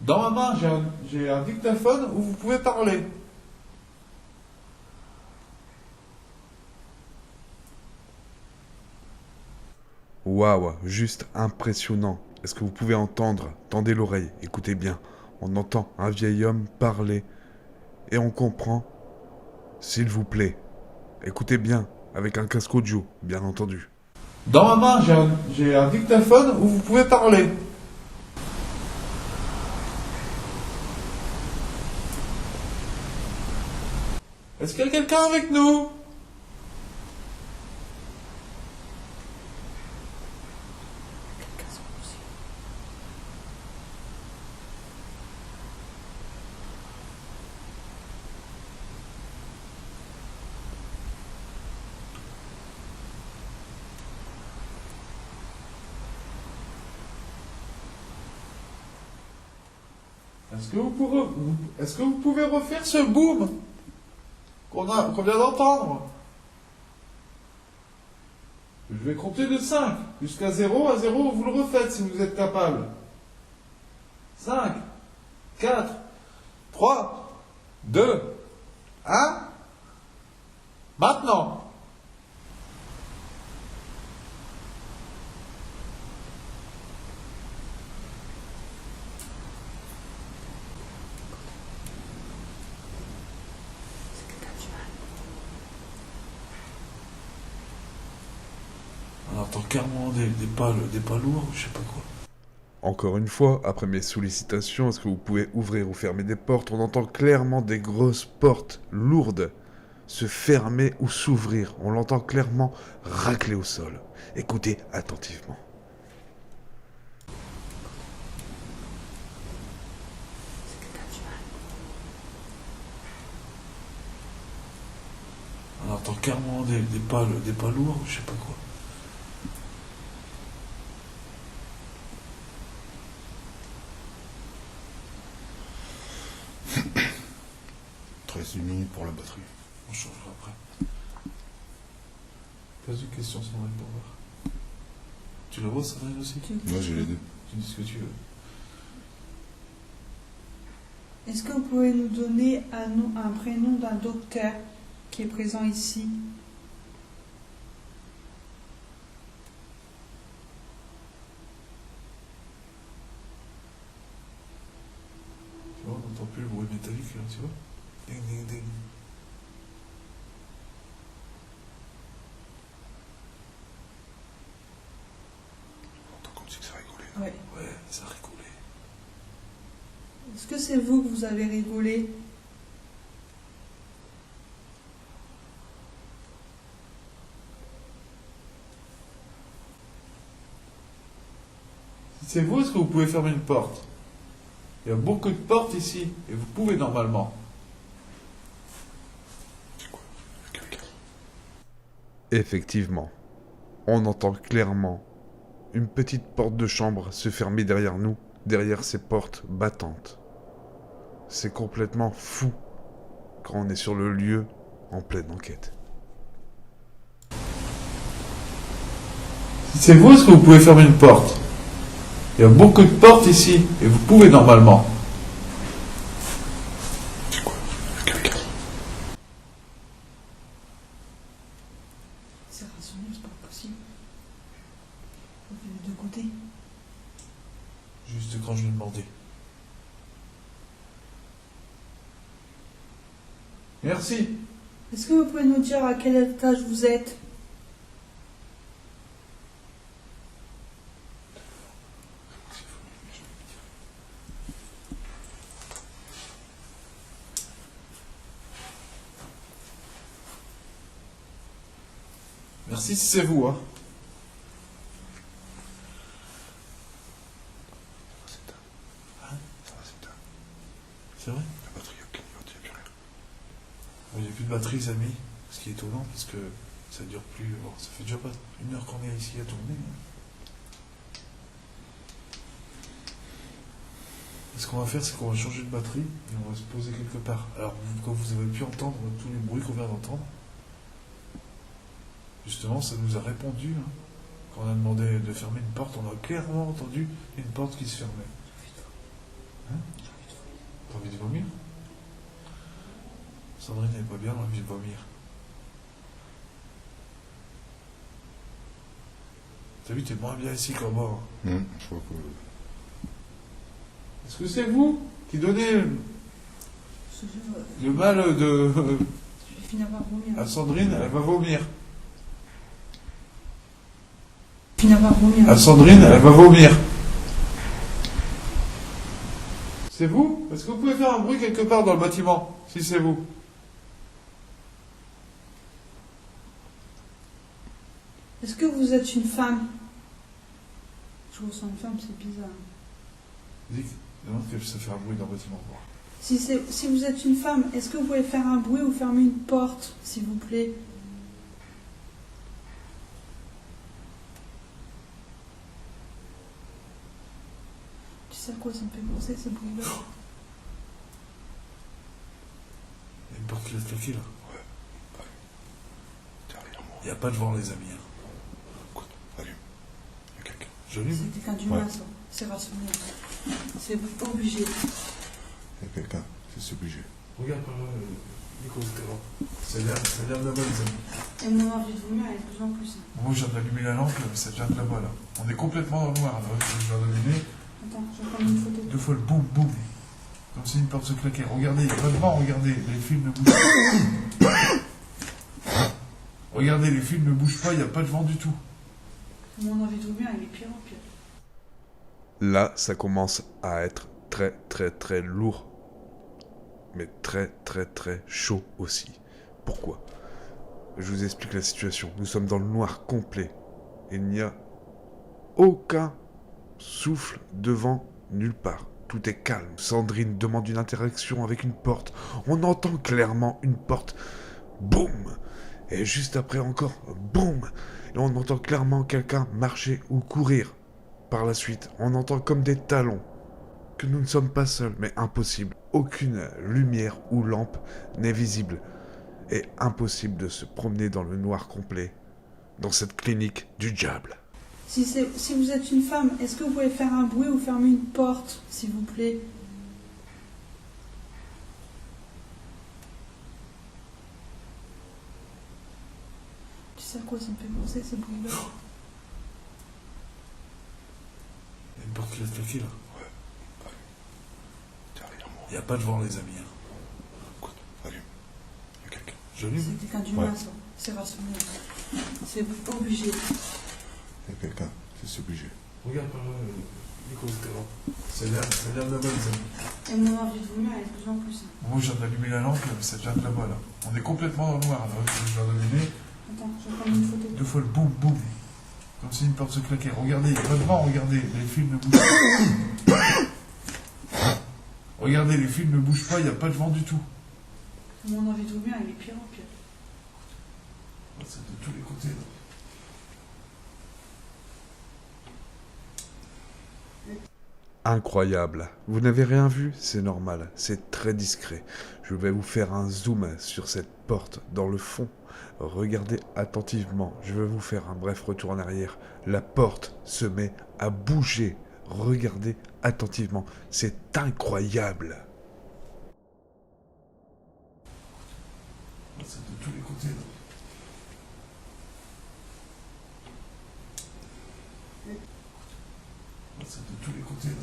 Dans ma main, j'ai un dictaphone où vous pouvez parler. Waouh, juste impressionnant. Est-ce que vous pouvez entendre? Tendez l'oreille, écoutez bien. On entend un vieil homme parler et on comprend. S'il vous plaît, écoutez bien, avec un casque audio, bien entendu. Dans ma main, j'ai un dictaphone où vous pouvez parler. Est-ce qu'il y a quelqu'un avec nous? Est-ce que vous pouvez refaire ce boom qu'on vient d'entendre? Je vais compter de 5 jusqu'à 0. À 0, vous le refaites si vous êtes capable. 5, 4, 3, 2, 1. Maintenant. On entend clairement des pas lourds, je sais pas quoi. Encore une fois, après mes sollicitations, est-ce que vous pouvez ouvrir ou fermer des portes? On entend clairement des grosses portes lourdes se fermer ou s'ouvrir. On l'entend clairement racler au sol. Écoutez attentivement. On entend clairement des pas lourds, je sais pas quoi. 13 minutes pour la batterie. On changera après. Pose une question, Sandrine, pour voir. Tu le vois, Sandrine, aussi? Moi j'ai les deux. Tu dis ce que tu veux. Est-ce que vous pouvez nous donner un prénom d'un docteur qui est présent ici? Tu vois, on n'entend plus le bruit métallique, là, tu vois? Ding, ding, ding. On entend comme si ça rigolait. Ouais. Ouais, ça a rigolé. Est-ce que c'est vous que vous avez rigolé? Si c'est vous, est-ce que vous pouvez fermer une porte? Il y a beaucoup de portes ici, et vous pouvez normalement. C'est quoi? Il y a quelqu'un. Effectivement, on entend clairement une petite porte de chambre se fermer derrière nous, derrière ces portes battantes. C'est complètement fou quand on est sur le lieu en pleine enquête. Si c'est vous, est-ce que vous pouvez fermer une porte? Il y a beaucoup de portes ici, et vous pouvez normalement. C'est quoi? Il y a quelqu'un. C'est rationnel, c'est pas possible. Vous avez les deux côtés. Juste quand je lui ai demandé. Merci. Est-ce que vous pouvez nous dire à quel étage vous êtes? Merci si c'est vous, hein. Ça va, c'est tard. C'est vrai? La batterie a clignoté, il n'y a plus rien. Il n'y a plus de batterie, les amis. Ce qui est étonnant, parce que ça dure plus. Bon, ça fait déjà pas 1 heure qu'on est ici à tourner. Hein. Et ce qu'on va faire, c'est qu'on va changer de batterie et on va se poser quelque part. Alors, quand vous avez pu entendre tous les bruits qu'on vient d'entendre, justement, ça nous a répondu. Hein. Quand on a demandé de fermer une porte, on a clairement entendu une porte qui se fermait. Hein? T'as envie de vomir? Sandrine n'est pas bien, elle a envie de vomir. T'as vu, t'es moins bien ici qu'en bas. Hein. Je crois que. Est-ce que c'est vous qui donnez Je vais le mal de finir par vomir. à Sandrine? Elle va vomir. Finir par vomir. À Sandrine, elle va vomir. C'est vous? Est-ce que vous pouvez faire un bruit quelque part dans le bâtiment? Si c'est vous. Est-ce que vous êtes une femme? Je ressens une femme, c'est bizarre. Dis, demande que ça fait un bruit dans le bâtiment. Si vous êtes une femme, est-ce que vous pouvez faire un bruit ou fermer une porte, s'il vous plaît? Tu sais à quoi ça me fait penser, ce bruit-là? Il y a une porte qui laisse claquer là. Derrière moi. Il n'y a pas de vent, les amis. Hein. Écoute, allume. Il y a quelqu'un. J'allume. C'est quelqu'un d'humain, ça. C'est rationnel. C'est obligé. Il y a quelqu'un. C'est obligé. Regarde par là, Nico, c'est l'air de là-bas, les amis. Et mon envie de vomir, elle est de plus en plus. Moi, je viens d'allumer la lampe, là, mais ça vient de là-bas, là. On est complètement dans le noir, là. Je viens d'allumer. Attends, je vais prendre une photo. 2 fois le boum, boum. Comme si une porte se claquait. Regardez, il n'y a pas de vent, regardez. Les fils ne bougent pas. Regardez, les fils ne bougent pas, il n'y a pas de vent du tout. Mon envie de vomir, elle est pire en pire. Là, ça commence à être très très très lourd. Mais très très très chaud aussi. Pourquoi? Je vous explique la situation. Nous sommes dans le noir complet. Il n'y a aucun souffle de vent nulle part. Tout est calme. Sandrine demande une interaction avec une porte. On entend clairement une porte. Boum! Et juste après encore, boum! Et on entend clairement quelqu'un marcher ou courir. Par la suite, on entend comme des talons. Que nous ne sommes pas seuls, mais impossible. Aucune lumière ou lampe n'est visible. Et impossible de se promener dans le noir complet dans cette clinique du diable. Si vous êtes une femme, est-ce que vous pouvez faire un bruit ou fermer une porte, s'il vous plaît? Tu sais à quoi ça me fait penser, ce bruit-là? Il y a une porte qui laisse claquer là. Derrière moi. Il n'y a pas de vent, les amis. Hein. Écoute, allume. Il y a quelqu'un. J'allume. C'était qu'un humain, ça. C'est rationnel. C'est obligé. Il y a quelqu'un. C'est obligé. Regarde par là, Nico, c'était là. Ça a l'air là-bas, les amis. Et mon envie de vomir, elle est de plus en plus. Moi, je viens d'allumer la lampe, mais ça vient de là-bas, là. On est complètement dans le noir, là. Je viens d'allumer. Attends, je vais prendre une photo. 2 fois le boum, boum. Comme si une porte se claquait. Regardez, il n'y a pas de vent, regardez. Les fils ne bougent pas. Regardez, les fils ne bougent pas, il n'y a pas de vent du tout. Mon envie de vomir, elle est pire en pire. C'est de tous les côtés, là. Incroyable. Vous n'avez rien vu? C'est normal, c'est très discret. Je vais vous faire un zoom sur cette porte dans le fond. Regardez attentivement, je vais vous faire un bref retour en arrière. La porte se met à bouger. Regardez attentivement, c'est incroyable. C'est de tous les côtés, là. C'est de tous les côtés, là.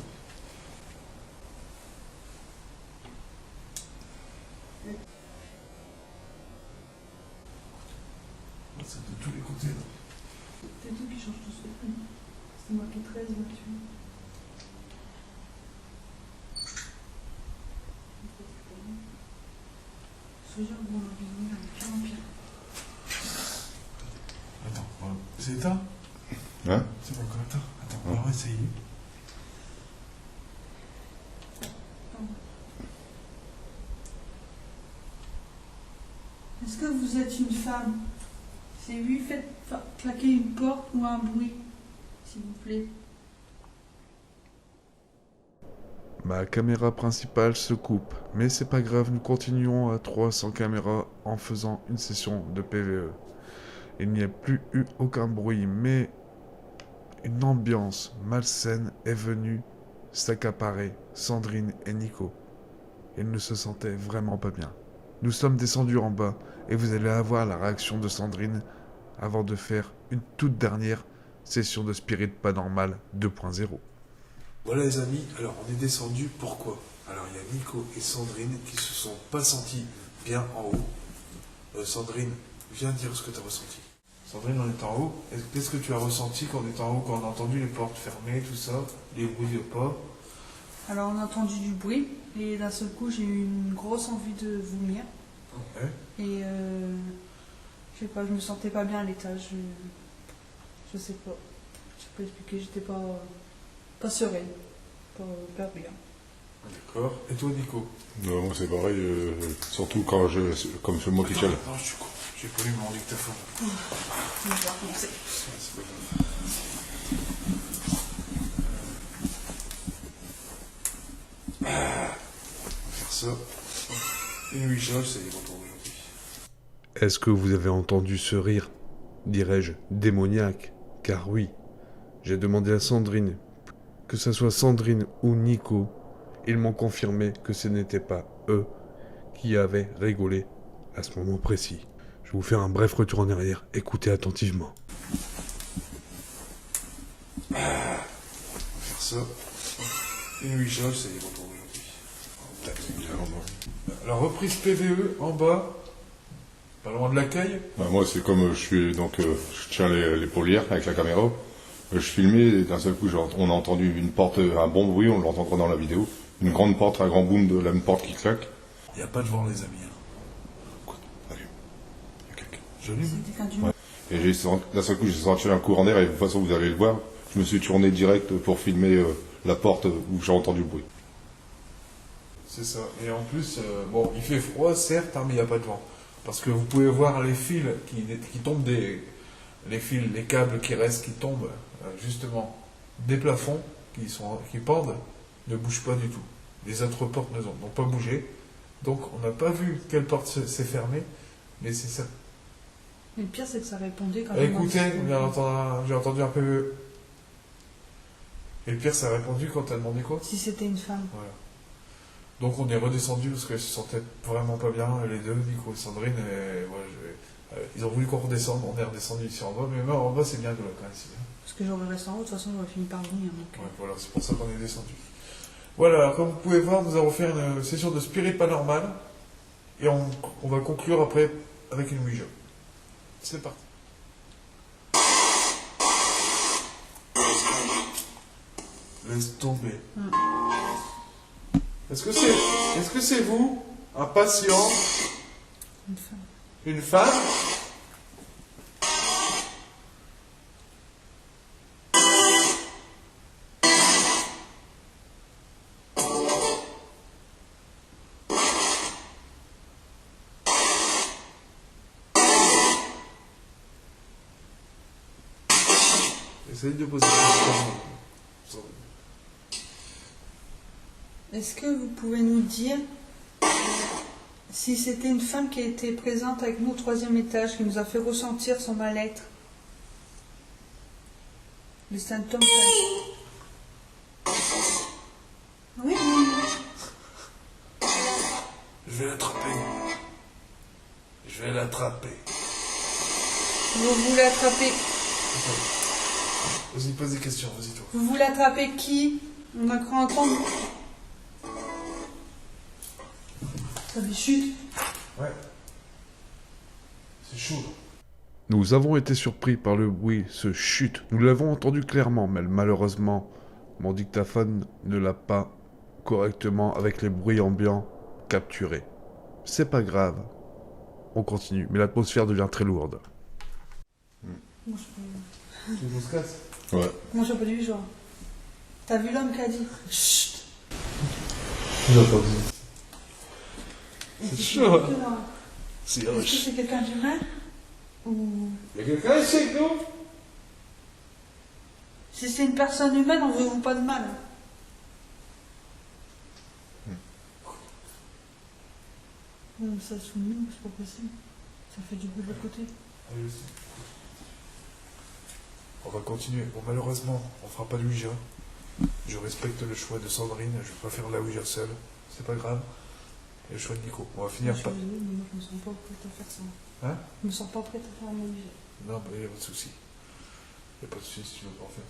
C'est de tous les côtés, là. C'est tout qui change tout seul. C'est marqué 13, 28. Je te jure, mon envie de vomir, elle est pire en pire. Attends, voilà. C'est éteint? Hein? C'est bon, quand même éteint. Attends, on va essayer. Est-ce que vous êtes une femme? C'est oui, faites claquer une porte ou un bruit, s'il vous plaît. Ma caméra principale se coupe, mais c'est pas grave, nous continuons à 300 caméras en faisant une session de PVE. Il n'y a plus eu aucun bruit, mais une ambiance malsaine est venue s'accaparer Sandrine et Nico. Ils ne se sentaient vraiment pas bien. Nous sommes descendus en bas et vous allez avoir la réaction de Sandrine avant de faire une toute dernière session de Spirit Paranormal 2.0. Voilà les amis, alors on est descendu, pourquoi? Alors il y a Nico et Sandrine qui se sont pas sentis bien en haut. Sandrine, viens dire ce que tu as ressenti. Sandrine, on est en haut. Qu'est-ce que tu as ressenti quand on est en haut, quand on a entendu les portes fermées, tout ça, les bruits de pas? Alors on a entendu du bruit et d'un seul coup j'ai eu une grosse envie de vomir. Ouais. Et je sais pas, je me sentais pas bien à l'étage. Je sais pas. Je sais pas expliquer, j'étais pas sereine. Pas bien. D'accord. Et toi Nico? Non, moi c'est pareil, surtout quand comme c'est moi qui tiens. Non, je suis con. J'ai pas lu mon dictaphone. Je vais recommencer. C'est pas grave. On va faire ça. Une huichage, c'est bon pour aujourd'hui. Est-ce que vous avez entendu ce rire, dirais-je, démoniaque? Car oui, j'ai demandé à Sandrine, que ce soit Sandrine ou Nico, ils m'ont confirmé que ce n'était pas eux qui avaient rigolé à ce moment précis. Je vais vous faire un bref retour en arrière, écoutez attentivement. On va faire ça. Une huichage, c'est bon pour aujourd'hui. La reprise PVE en bas, pas loin de l'accueil. Bah, moi c'est comme je suis donc je tiens les paulières avec la caméra. Je filmais et d'un seul coup on a entendu une porte, un bon bruit, on l'entend encore dans la vidéo. Une grande porte, un grand boom de la même porte qui claque. Il n'y a pas de vent les amis. Hein. Écoute, allume. Il y a quelqu'un. J'allume. C'était qu'un humain. Et d'un seul coup j'ai senti un courant d'air et de toute façon vous allez le voir. Je me suis tourné direct pour filmer la porte où j'ai entendu le bruit. C'est ça. Et en plus, bon, il fait froid, certes, hein, mais il n'y a pas de vent. Parce que vous pouvez voir les fils qui tombent les fils, les câbles qui restent, qui tombent, justement, des plafonds qui pendent, ne bougent pas du tout. Les autres portes n'ont pas bougé. Donc, on n'a pas vu quelle porte s'est fermée, mais c'est ça. Et le pire, c'est que ça répondait quand même. Écoutez, j'ai entendu un peu... Et le pire, ça a répondu quand t'as demandé quoi? Si c'était une femme. Voilà. Donc on est redescendu parce qu'elles se sentaient vraiment pas bien, les deux, Nico et Sandrine, et ils ont voulu qu'on redescende, on est redescendu ici en bas, mais en bas c'est bien de là quand même, c'est bien. Parce que j'aurais resté en haut, de toute façon, j'aurais fini par venir. Donc... Ouais, voilà, c'est pour ça qu'on est descendu. Voilà, alors, comme vous pouvez voir, nous allons faire une session de spirit paranormal, et on va conclure après avec une Ouija. C'est parti. Laisse tomber. Est-ce que c'est vous, un patient, Une femme. une femme? Essayez de poser une question. Est-ce que vous pouvez nous dire si c'était une femme qui a été présente avec nous au 3e étage, qui nous a fait ressentir son mal-être? Les symptômes. Oui, oui, oui. Je vais l'attraper. Je vais l'attraper. Vous voulez attraper. Vas-y, pose des questions, vas-y toi. Vous voulez attraper qui? On a cru entendre. Ça fait chute. Ouais. C'est chaud. Nous avons été surpris par le bruit, ce chute. Nous l'avons entendu clairement, mais malheureusement, mon dictaphone ne l'a pas correctement avec les bruits ambiants capturés. C'est pas grave. On continue, mais l'atmosphère devient très lourde. Moi, je peux... Tu nous casses? Ouais. Moi, j'ai pas du genre. T'as vu l'homme qui a dit chut? J'ai entendu. C'est chaud. Est-ce que c'est quelqu'un d'humain? Ou... Il y a quelqu'un ici avec nous? Si c'est une personne humaine, on veut vous pas de mal. Non, ça sous nous, c'est pas possible. Ça fait du bruit de l'autre côté. Allez, aussi. On va continuer. Bon, malheureusement, on fera pas de Ouija. Je respecte le choix de Sandrine. Je vais pas faire la Ouija seule. C'est pas grave. Et le choix de Nico. On va finir Je suis par... désolée, mais moi je me sens pas prête à faire ça. Hein? Je me sens pas prête à faire un Ouija. Non, mais il n'y a pas de souci. Il n'y a pas de souci si tu veux pas en faire.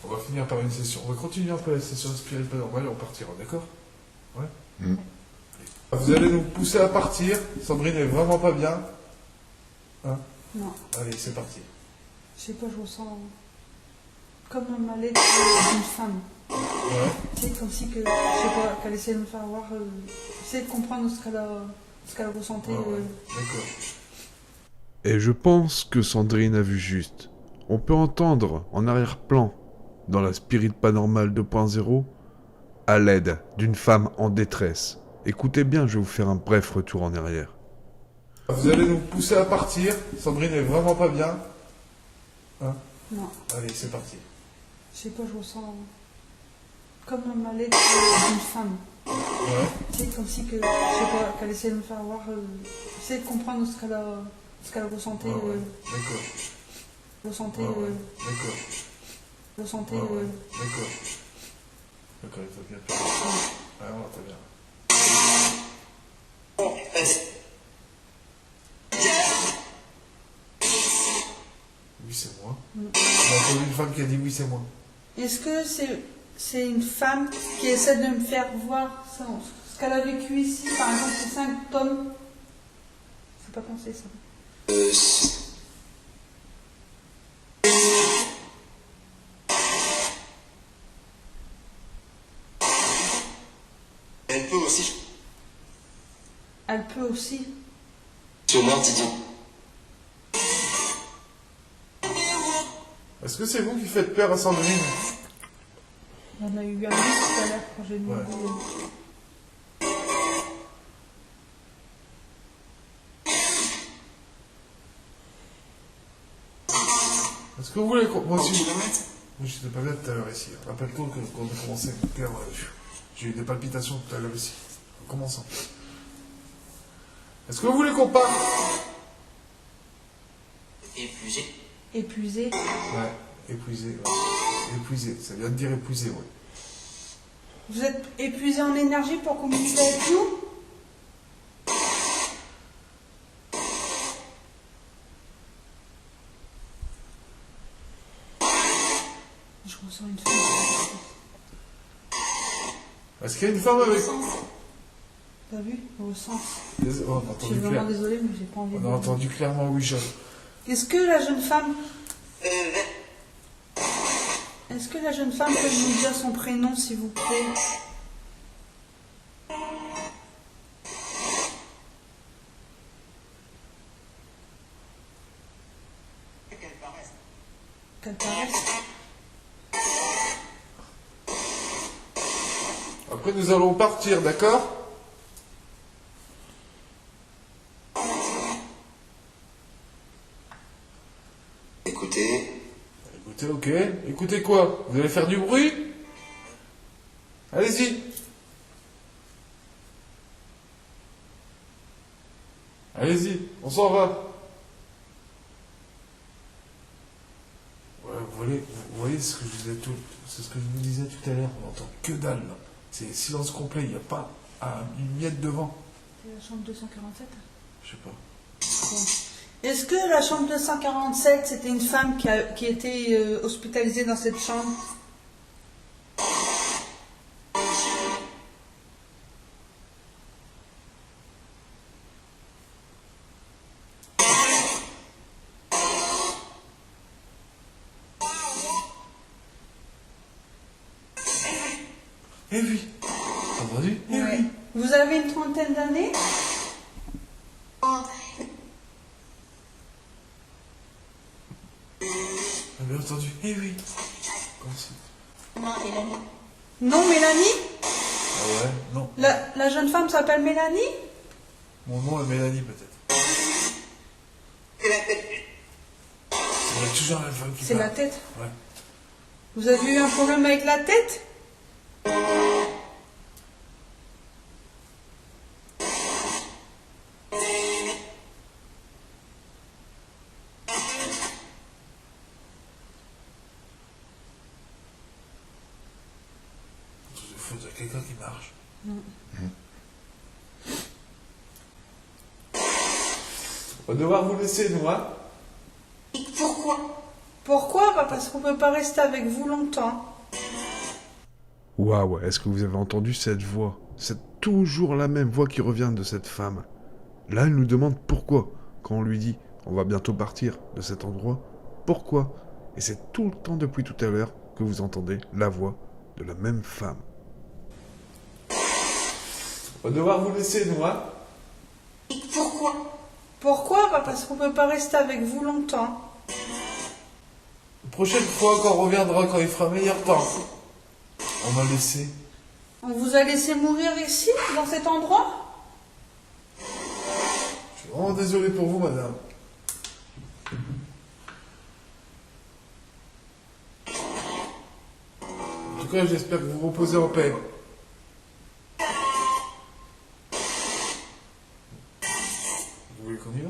On va finir par une session. On va continuer un peu la session spirituelle paranormale et on partira, d'accord? Ouais? Mm. Vous allez nous pousser à partir. Sandrine est vraiment pas bien. Hein? Non, Allez, c'est parti. je sais pas, je ressens comme un mal-être d'une femme. Ouais. C'est comme si que, je sais pas, qu'elle essaie de me faire voir, essayer de comprendre ce qu'elle ressentait. Ouais, ouais. D'accord. Et je pense que Sandrine a vu juste. On peut entendre en arrière-plan, dans la Spirit Paranormal 2.0, à l'aide d'une femme en détresse. Écoutez bien, je vais vous faire un bref retour en arrière. Vous allez nous pousser à partir. Sandrine est vraiment pas bien. Hein? Non, Allez, c'est parti. je sais pas, je ressens comme un mal-être d'une femme. Ouais. C'est comme si que, je sais pas, qu'elle essaie de me faire voir, essayer de comprendre ce qu'elle ressentait. Ouais, ouais. D'accord. Ressentait. Ouais, ouais. D'accord. Ressentait. Ouais, ouais. D'accord. D'accord, il faut bien. Ah, voilà, t'as bien. Oui, c'est moi. Mm. J'ai entendu une femme qui a dit oui, c'est moi. Est-ce que c'est une femme qui essaie de me faire voir ce qu'elle a vécu ici, par exemple, ces 5 tomes? C'est pas pensé ça. Elle peut aussi. Elle peut aussi. Sur moi, Didier. Est-ce que c'est vous qui faites peur à Sandrine? On a eu un tout à l'heure quand j'ai demandé. Est-ce que vous voulez qu'on... Moi En aussi. kilomètres. Moi, j'étais pas bien tout à l'heure ici. Rappelle-toi que quand on a commencé, mon cœur, j'ai eu des palpitations tout à l'heure ici. En commençant. Est-ce que vous voulez qu'on parte? Épuisé. Épuisé. Ouais, épuisé. Ouais. Épuisé, ça vient de dire épuisé, ouais. Vous êtes épuisé en énergie pour communiquer avec nous? Je ressens une femme. Est-ce qu'il y a une femme avec... T'as vu? Au sens. Oh, on a Je suis entendu vraiment clair. désolée, mais j'ai pas envie de... On a entendu clairement oui, Jean. Est-ce que la jeune femme... Est-ce que la jeune femme peut nous dire son prénom, s'il vous plaît? Qu'elle paraisse. Après, nous allons partir, d'accord? Écoutez. Écoutez, ok. Écoutez quoi? Vous allez faire du bruit? Allez-y. Allez-y, on s'en va. Ouais, vous voyez ce que c'est ce que je vous disais tout à l'heure. On n'entend que dalle, là. C'est silence complet, il n'y a pas une miette devant. C'est la chambre 247? Je sais pas. Bon. Est-ce que la chambre 247, c'était une femme qui était hospitalisée dans cette chambre? Eh oui. T'as entendu? Eh Ouais. oui. Vous avez une trentaine d'années? T'as bien entendu? Eh oui. Comme ça. Non, Mélanie? Ah ouais? Non. La jeune femme s'appelle Mélanie? Mon nom est Mélanie, peut-être. C'est toujours la même femme qui C'est parle. la tête. Ouais. Vous avez eu un problème avec la tête? Il faut dire quelqu'un qui marche. On va devoir vous laisser, nous, hein? Pourquoi? Bah, parce qu'on peut pas rester avec vous longtemps. Waouh, est-ce que vous avez entendu cette voix? C'est toujours la même voix qui revient de cette femme. Là, elle nous demande pourquoi. Quand on lui dit on va bientôt partir de cet endroit, pourquoi? Et c'est tout le temps depuis tout à l'heure que vous entendez la voix de la même femme. On va devoir vous laisser, nous, hein? Pourquoi? Bah, parce qu'on peut pas rester avec vous longtemps. La prochaine fois qu'on reviendra, quand il fera meilleur temps, on va laisser. On vous a laissé mourir ici, dans cet endroit? Je suis vraiment désolé pour vous, madame. En tout cas, j'espère que vous vous reposez en paix. Vous voulez qu'on y va?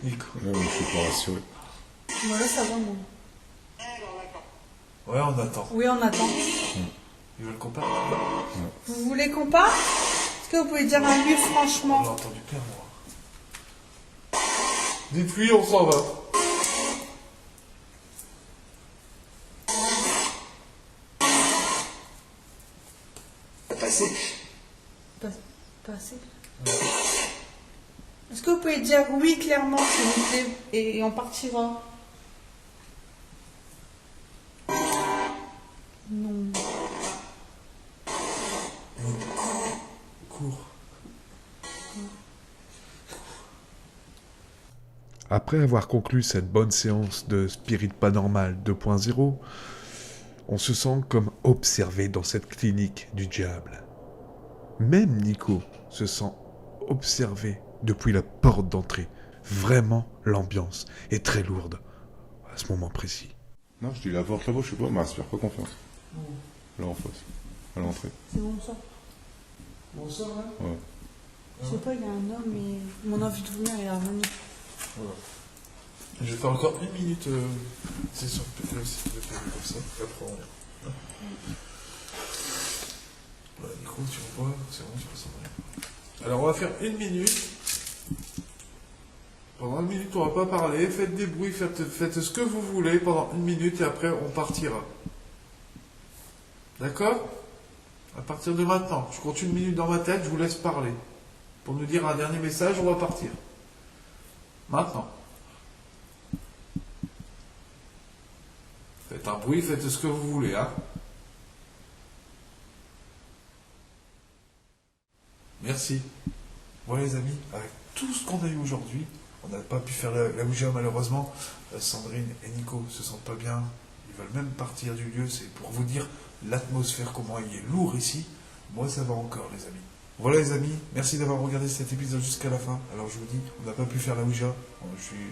Nico. Ouais, mais je suis pas rassuré. Voilà, ça va, moi. Ouais, on attend. Oui, on attend. Ils veulent qu'on parte? Vous voulez qu'on parte? Est-ce que vous pouvez dire un lieu On franchement? l'a entendu clairement. Dites-lui, on s'en va. Passé. Pas assez. Est-ce que vous pouvez dire oui clairement, s'il vous plaît, et on partira? Non. Cours. Après avoir conclu cette bonne séance de Spirit Paranormal 2.0, on se sent comme observé dans cette clinique du diable. Même Nico se sent observé depuis la porte d'entrée. Vraiment, l'ambiance est très lourde à ce moment précis. Non, je dis la porte là-bas, je sais pas, mais m'inspire pas confiance. Là en face, à l'entrée. C'est bon ça. Bon sang, là? Ouais. Je sais pas, il y a un homme et mon envie de vomir est revenu. Voilà. Je vais faire encore 1 minute. C'est sur le PTO aussi, je vais faire comme ça. Et après, on... Voilà, Nico, tu me vois, c'est bon, tu peux s'en aller. Alors, on va faire 1 minute. Pendant 1 minute, on va pas parler. Faites des bruits, faites ce que vous voulez pendant 1 minute et après, on partira. D'accord? À partir de maintenant, je compte 1 minute dans ma tête, je vous laisse parler. Pour nous dire un dernier message, on va partir. Maintenant. Faites un bruit, faites ce que vous voulez, hein. Merci. Voilà les amis, avec tout ce qu'on a eu aujourd'hui, on n'a pas pu faire la Ouija malheureusement. Sandrine et Nico se sentent pas bien, ils veulent même partir du lieu, c'est pour vous dire l'atmosphère, comment il est lourd ici. Moi ça va encore les amis. Voilà les amis, merci d'avoir regardé cet épisode jusqu'à la fin. Alors je vous dis, on n'a pas pu faire la Ouija,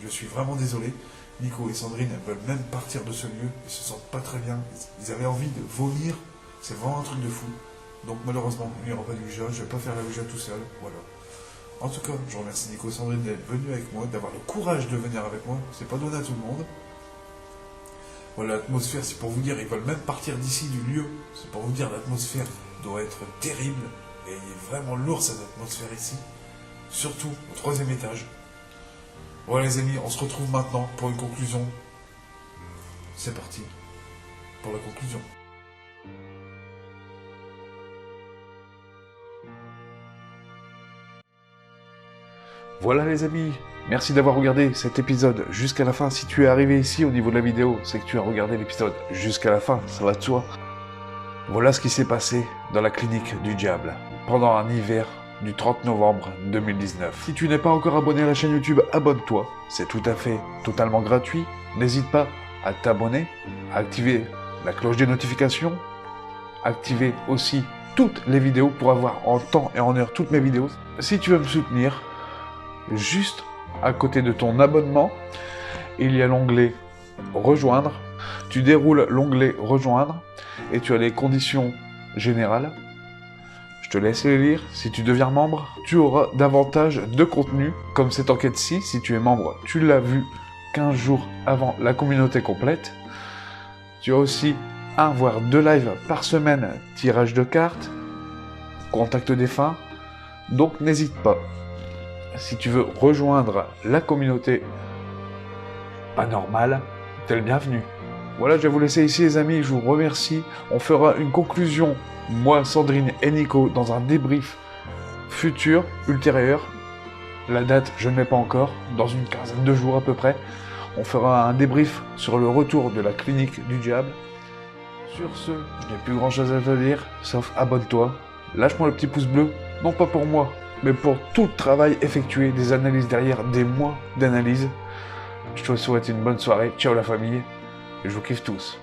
je suis vraiment désolé. Nico et Sandrine elles veulent même partir de ce lieu, ils se sentent pas très bien, ils avaient envie de vomir, c'est vraiment un truc de fou. Donc malheureusement, il n'y aura pas de Ouija, je ne vais pas faire la Ouija tout seul, voilà. En tout cas, je remercie Nico et Sandrine d'être venus avec moi, d'avoir le courage de venir avec moi, c'est pas donné à tout le monde. Voilà, l'atmosphère, c'est pour vous dire, ils veulent même partir d'ici du lieu, c'est pour vous dire, l'atmosphère doit être terrible, et il est vraiment lourd cette atmosphère ici, surtout au 3e étage. Voilà les amis, on se retrouve maintenant pour une conclusion. C'est parti pour la conclusion. Voilà les amis, merci d'avoir regardé cet épisode jusqu'à la fin. Si tu es arrivé ici au niveau de la vidéo, c'est que tu as regardé l'épisode jusqu'à la fin, ça va de soi. Voilà ce qui s'est passé dans la clinique du diable pendant un hiver du 30 novembre 2019. Si tu n'es pas encore abonné à la chaîne YouTube, abonne-toi, c'est tout à fait totalement gratuit. N'hésite pas à t'abonner, à activer la cloche des notifications, activer aussi toutes les vidéos pour avoir en temps et en heure toutes mes vidéos. Si tu veux me soutenir, juste à côté de ton abonnement, il y a l'onglet Rejoindre. Tu déroules l'onglet Rejoindre et tu as les conditions générales. Je te laisse les lire. Si tu deviens membre, tu auras davantage de contenu comme cette enquête-ci. Si tu es membre, tu l'as vu 15 jours avant la communauté complète. Tu as aussi 1 voire 2 lives par semaine, tirage de cartes, contact défunt. Donc n'hésite pas. Si tu veux rejoindre la communauté paranormale, t'es le bienvenu. Voilà, je vais vous laisser ici les amis, je vous remercie. On fera une conclusion, moi, Sandrine et Nico, dans un débrief futur, ultérieur. La date, je ne l'ai pas encore, dans une quinzaine de jours à peu près. On fera un débrief sur le retour de la clinique du diable. Sur ce, je n'ai plus grand chose à te dire, sauf abonne-toi. Lâche-moi le petit pouce bleu, non pas pour moi, mais pour tout le travail effectué, des analyses derrière, des mois d'analyse. Je te souhaite une bonne soirée, ciao la famille, et je vous kiffe tous.